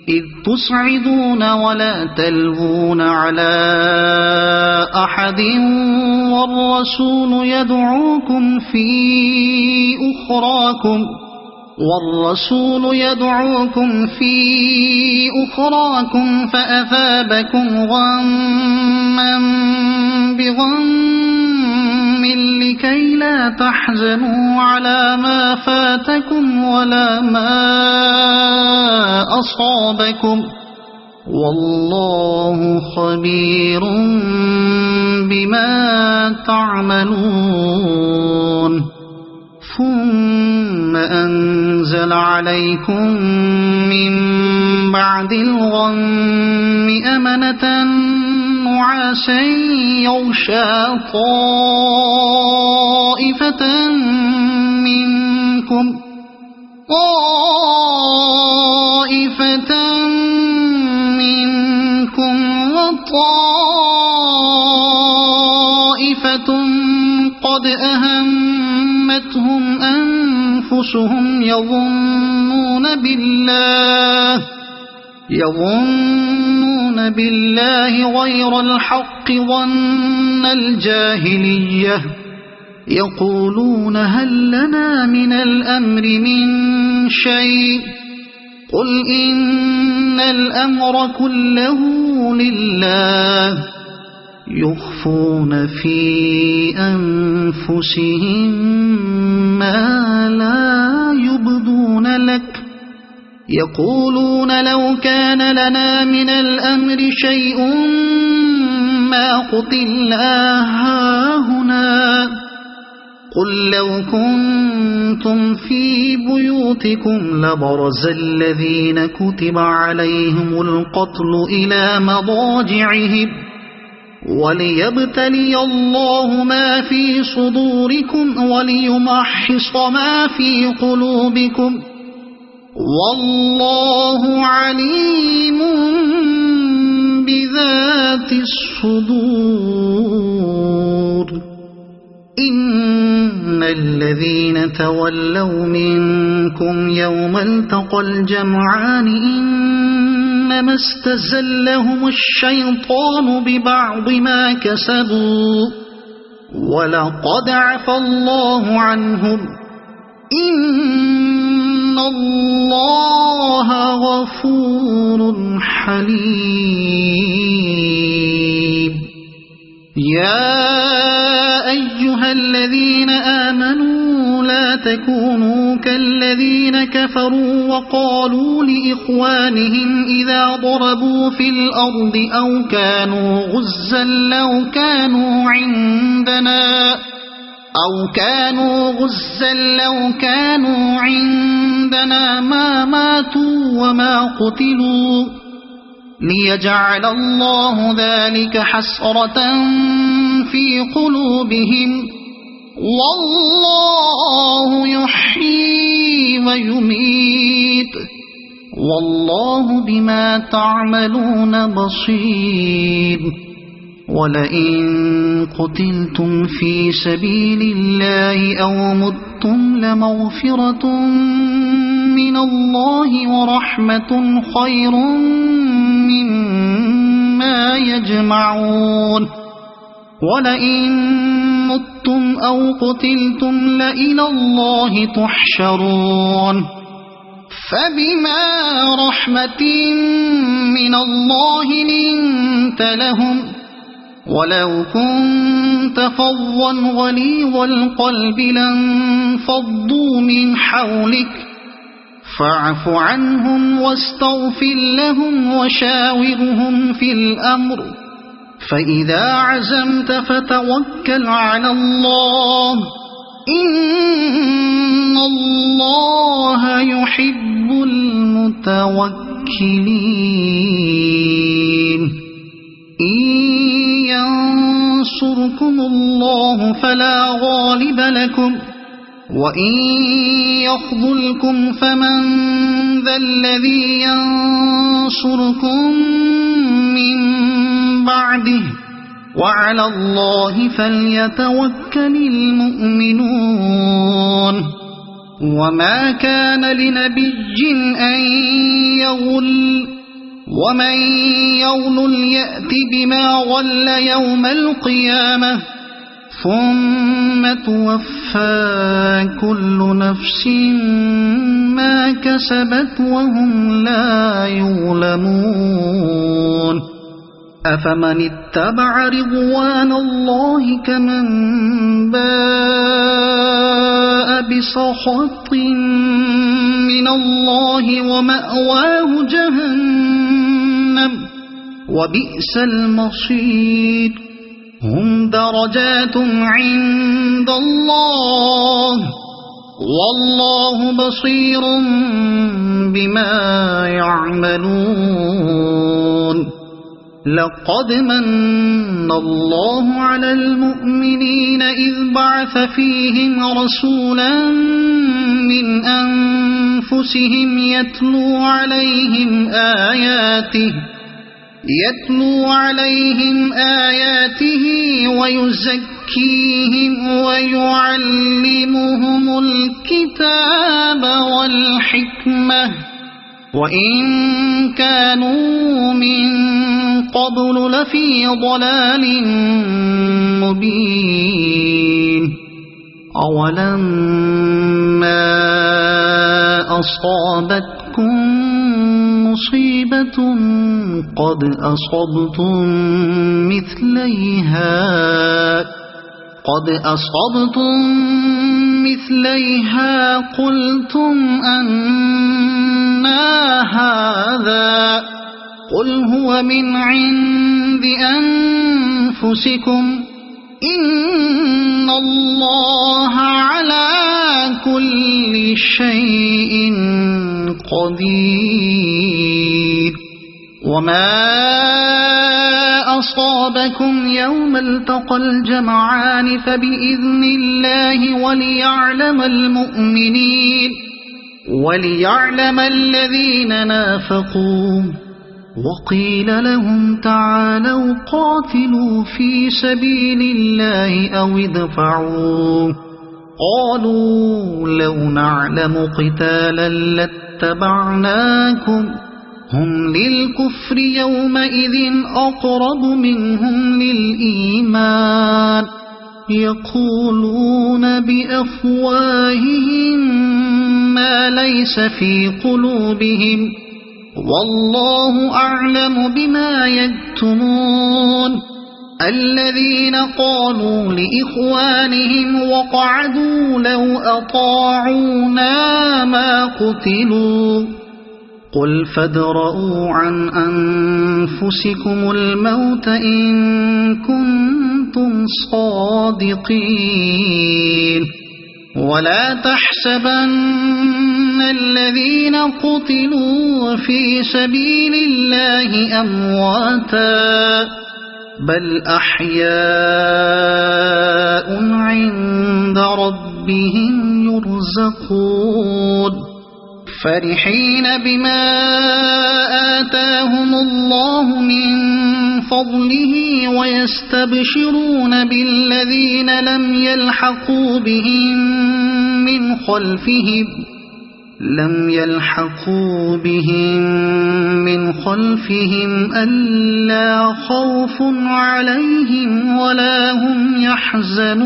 إذ تصعدون ولا تلوون على أحد والرسول يدعوكم في أخراكم فأثابكم غما بغم لكي لا تحزنوا على ما فاتكم ولا ما أصابكم والله خبير بما تعملون ثم أنزل عليكم من بعد الغم أمنة نعاسا يغشى طائفة منكم وطائفة قد أهمتهم أنفسهم يظنون بالله غير الحق ظن الجاهلية يقولون هل لنا من الأمر من شيء قل إن الأمر كله لله يخفون في أنفسهم ما لا يبدون لك يقولون لو كان لنا من الأمر شيء ما قتلنا هاهنا قل لو كنتم في بيوتكم لبرز الذين كتب عليهم القتل إلى مضاجعهم وليبتلي الله ما في صدوركم وليمحص ما في قلوبكم والله عليم بذات الصدور إن الذين تولوا منكم يوم التقى الجمعان إنما استزلهم الشيطان ببعض ما كسبوا ولقد عفى الله عنهم إن الله غفور حليم يا أيها الذين آمنوا لا تكونوا كالذين كفروا وقالوا لإخوانهم إذا ضربوا في الأرض أو كانوا غزا لو كانوا عندنا ما ماتوا وما قتلوا ليجعل الله ذلك حسرة في قلوبهم والله يحيي ويميت والله بما تعملون بصير ولئن قتلتم في سبيل الله أو متم لمغفرة من الله ورحمة خير مما يجمعون ولئن متم أو قتلتم لإلى الله تحشرون فبما رحمة من الله لنت لهم ولو كنت فظا غليظ القلب لانفضوا من حولك فاعف عنهم واستغفر لهم وشاورهم في الأمر فإذا عزمت فتوكل على الله إن الله يحب المتوكلين إن ينصركم الله فلا غالب لكم وإن يخذلكم فمن ذا الذي ينصركم من بعده وعلى الله فليتوكل المؤمنون وما كان لنبي أن يغل ومن يغل يأت بما غل يوم القيامة ثم توفى كل نفس ما كسبت وهم لا يظلمون أفمن اتبع رضوان الله كمن باء بسخط من الله ومأواه جهنم وبئس المصير هم درجات عند الله والله بصير بما يعملون لقد من الله على المؤمنين إذ بعث فيهم رسولا من أنفسهم يتلو عليهم آياته ويزكيهم ويعلمهم الكتاب والحكمة وإن كانوا من قبل لفي ضلال مبين أولما أصابتكم مصيبة قد أصبتم مثليها قلتم أنى هذا قل هو من عند أنفسكم إن الله على كل شيء قدير وما أصابكم يوم التقى الجمعان فبإذن الله وليعلم المؤمنين وليعلم الذين نافقوا وقيل لهم تعالوا قاتلوا في سبيل الله أو ادفعوا قالوا لو نعلم قتالا لاتبعناكم هم للكفر يومئذ أقرب منهم للإيمان يقولون بأفواههم ما ليس في قلوبهم والله أعلم بما يكتمون الذين قالوا لإخوانهم وقعدوا لو أطاعونا ما قتلوا قل فادرءوا عن أنفسكم الموت إن كنتم صادقين ولا تحسبن الذين قتلوا في سبيل الله أمواتا بل أحياء عند ربهم يرزقون فرحين بما آتاهم الله من فضله ويستبشرون بالذين لم يلحقوا بهم من خلفهم ألا خوف عليهم ولا هم يحزنون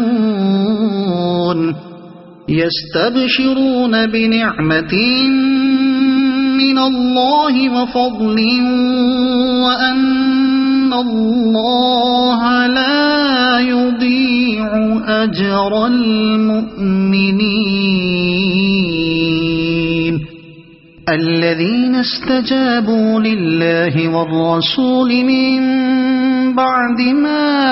يستبشرون بنعمة من الله وفضل وأن الله لا يضيع أجر المؤمنين الذين استجابوا لله والرسول من بعد ما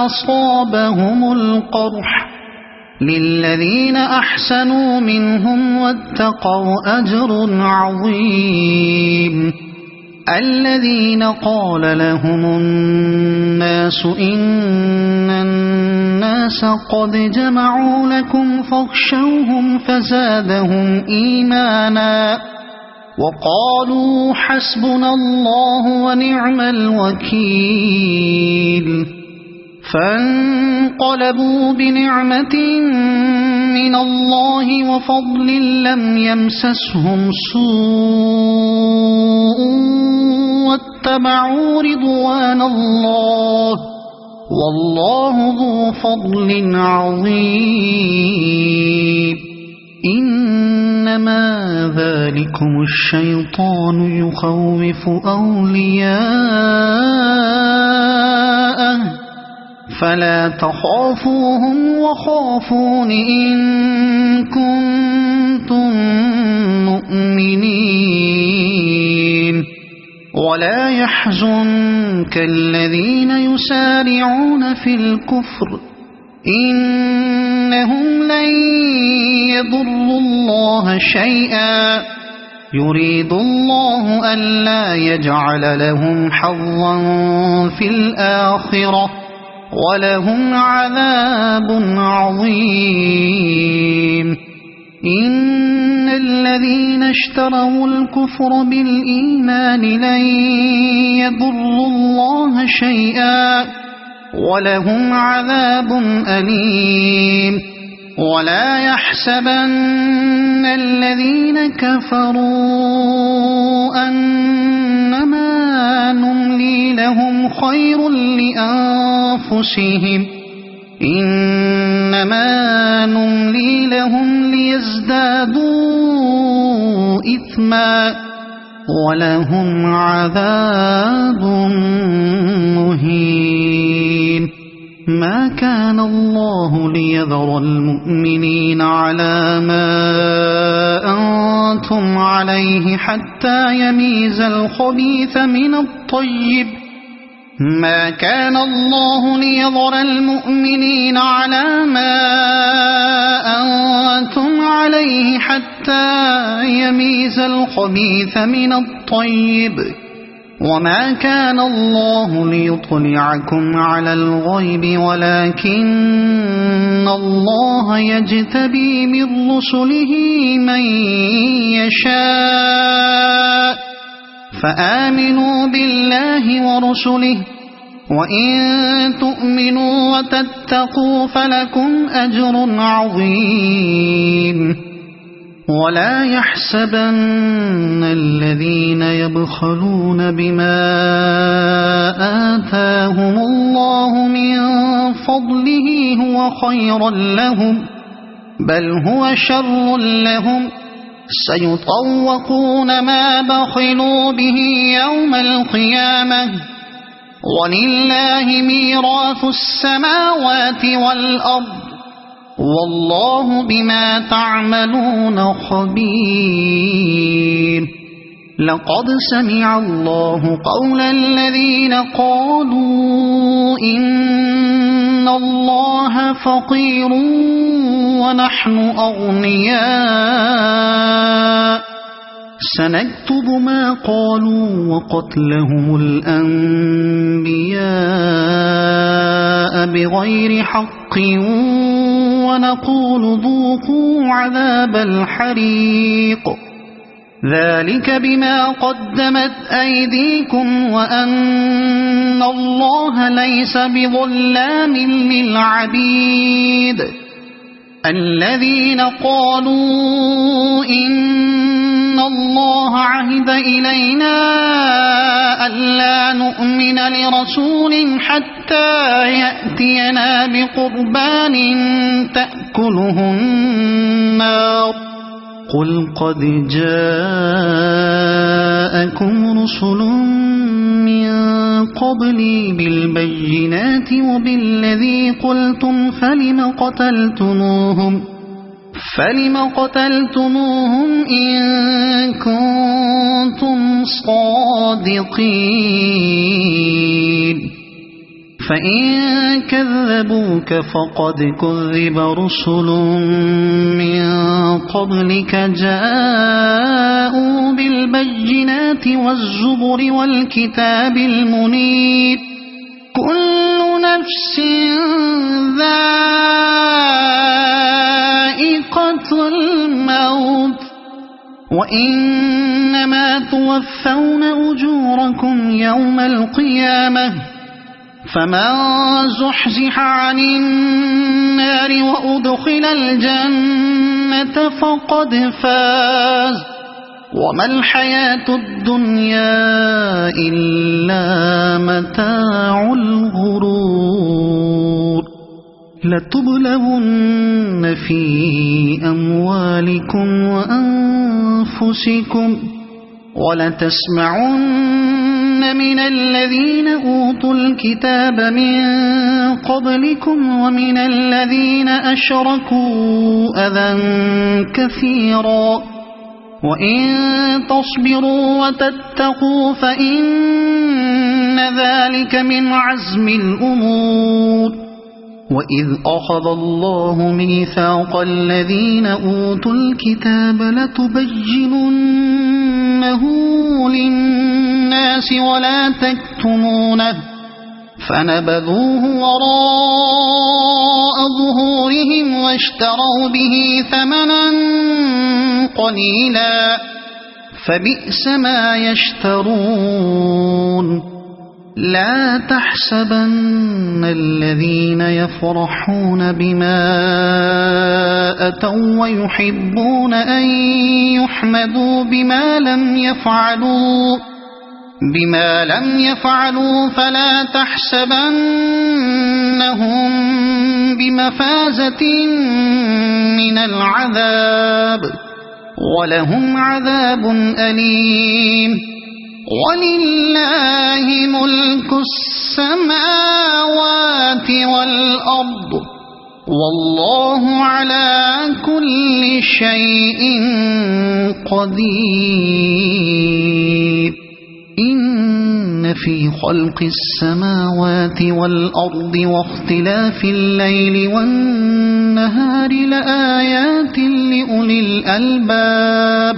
أصابهم القرح للذين أحسنوا منهم واتقوا أجر عظيم الذين قال لهم الناس إن الناس قد جمعوا لكم فاخشوهم فزادهم إيمانا وقالوا حسبنا الله ونعم الوكيل فانقلبوا بنعمة من الله وفضل لم يمسسهم سوء واتبعوا رضوان الله والله ذو فضل عظيم إنما ذلكم الشيطان يخوف أولياءه فلا تخافوهم وخافون إن كنتم مؤمنين ولا يحزنك الذين يسارعون في الكفر إنهم لن يضروا الله شيئا يريد الله ألا يجعل لهم حظا في الآخرة ولهم عذاب عظيم إن الذين اشتروا الكفر بالإيمان لن يضروا الله شيئا ولهم عذاب أليم ولا يحسبن الذين كفروا أنما نملي لهم خير لأنفسهم إنما نملي لهم ليزدادوا إثما ولهم عذاب مهين ما كان الله ليذر المؤمنين على ما أنتم عليه حتى يميز الخبيث من الطيب ما كان الله ليذر المؤمنين على ما أنتم عليه حتى يميز الخبيث من الطيب وما كان الله ليطلعكم على الغيب ولكن الله يجتبي من رسله من يشاء فآمنوا بالله ورسله وإن تؤمنوا وتتقوا فلكم أجر عظيم ولا يحسبن الذين يبخلون بما آتاهم الله من فضله هو خيرا لهم بل هو شر لهم سيطوقون ما بخلوا به يوم القيامة ولله ميراث السماوات والأرض والله بما تعملون خبير لقد سمع الله قول الذين قالوا إن الله فقير ونحن أغنياء سنكتب ما قالوا وقتلهم الأنبياء بغير حق ونقول ذوقوا عذاب الحريق ذلك بما قدمت أيديكم وأن الله ليس بظلام للعبيد الذين قالوا إن الله عهد إلينا ألا نؤمن لرسول حتى يأتينا بقربان تأكله النار قل قد جاءكم رسل من قبلي بالبينات وبالذي قلتم فلم قتلتموهم إن كنتم صادقين فإن كذبوك فقد كذب رسل من قبلك جاءوا بالبينات والزبر والكتاب المنير كل نفس ذائقة الموت وإنما توفون أجوركم يوم القيامة فمن زحزح عن النار وأدخل الجنة فقد فاز وما الحياة الدنيا إلا متاع الغرور لتبلغن في أموالكم وأنفسكم ولتسمعن من الذين أوتوا الكتاب من قبلكم ومن الذين أشركوا أذى كثيرا وإن تصبروا وتتقوا فإن ذلك من عزم الأمور وإذ أخذ الله ميثاق الذين أوتوا الكتاب لتبيننه للناس ولا تكتمونه فنبذوه وراء ظهورهم واشتروا به ثمنا قليلا فبئس ما يشترون لا تحسبن الذين يفرحون بما أتوا ويحبون أن يحمدوا بما لم يفعلوا فلا تحسبنهم بمفازة من العذاب ولهم عذاب أليم ولله ملك السماوات والأرض والله على كل شيء قدير إن في خلق السماوات والأرض واختلاف الليل والنهار لآيات لأولي الألباب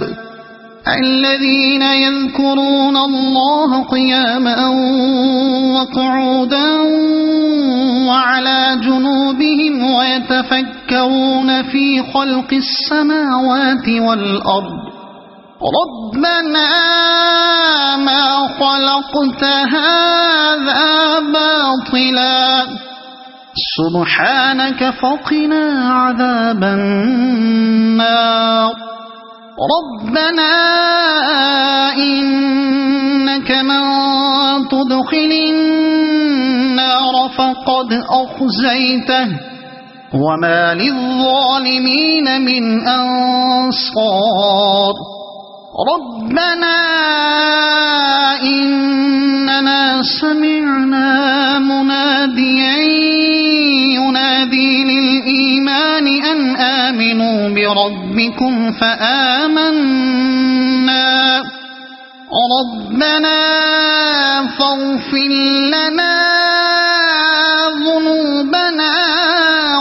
الذين يذكرون الله قياما وقعودا وعلى جنوبهم ويتفكرون في خلق السماوات والأرض ربنا ما خلقت هذا باطلا سبحانك فقنا عذاب النار ربنا إنك من تدخل النار فقد أخزيته وما للظالمين من أنصار ربنا إننا سمعنا مناديا ينادي للإيمان أن آمنوا بربكم فآمنا ربنا فاغفر لنا ذنوبنا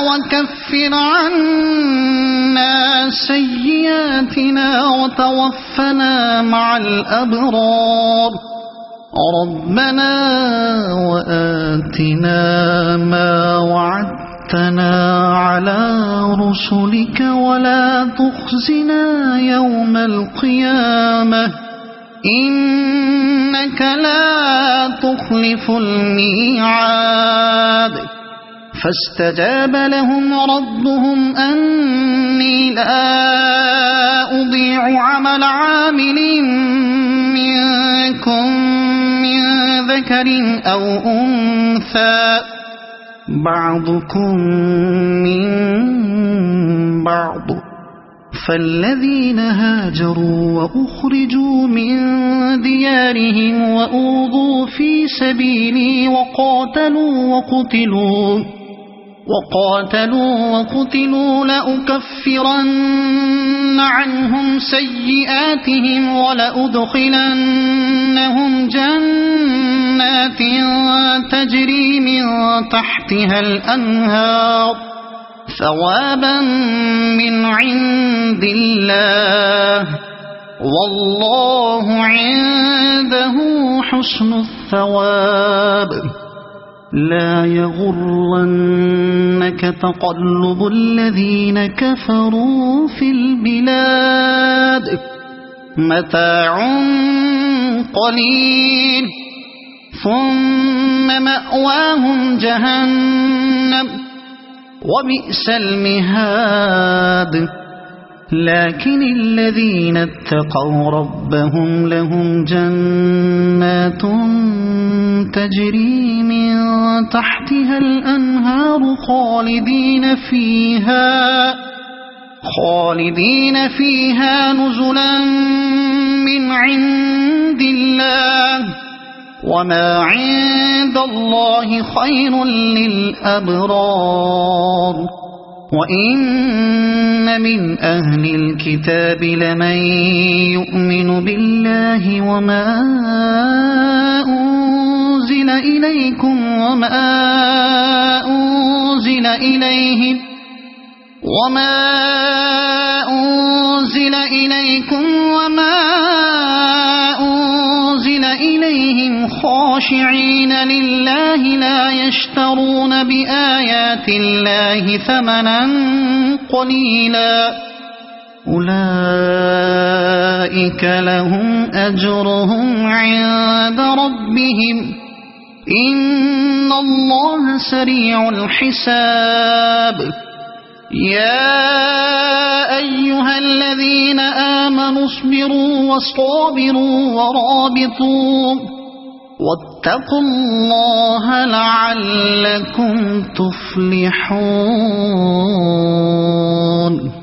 وكفر عنا سيئاتنا وتوفنا مع الأبرار ربنا وآتنا ما وعدتنا على رسلك ولا تخزنا يوم القيامة إنك لا تخلف الميعاد فاستجاب لهم ربهم أني لا أضيع عمل عامل منكم من ذكر أو أنثى بعضكم من بعض فالذين هاجروا وأخرجوا من ديارهم وأوذوا في سبيلي وقاتلوا وقتلوا لأكفرن عنهم سيئاتهم ولأدخلنهم جنات تجري من تحتها الأنهار ثوابا من عند الله والله عنده حسن الثواب لا يغرنك تقلب الذين كفروا في البلاد متاع قليل ثم مأواهم جهنم وبئس المهاد لكن الذين اتقوا ربهم لهم جنات تجري من تحتها الأنهار خالدين فيها نزلا من عند الله وما عند الله خير للأبرار وإن من أهل الكتاب لمن يؤمن بالله وما أنزل إليكم وما أنزل إليهم خاشعين لله لا يشترون بآيات الله ثمنا قليلا أولئك لهم أجرهم عند ربهم إن الله سريع الحساب يا أيها الذين آمنوا اصبروا وصابروا ورابطوا واتقوا الله لعلكم تفلحون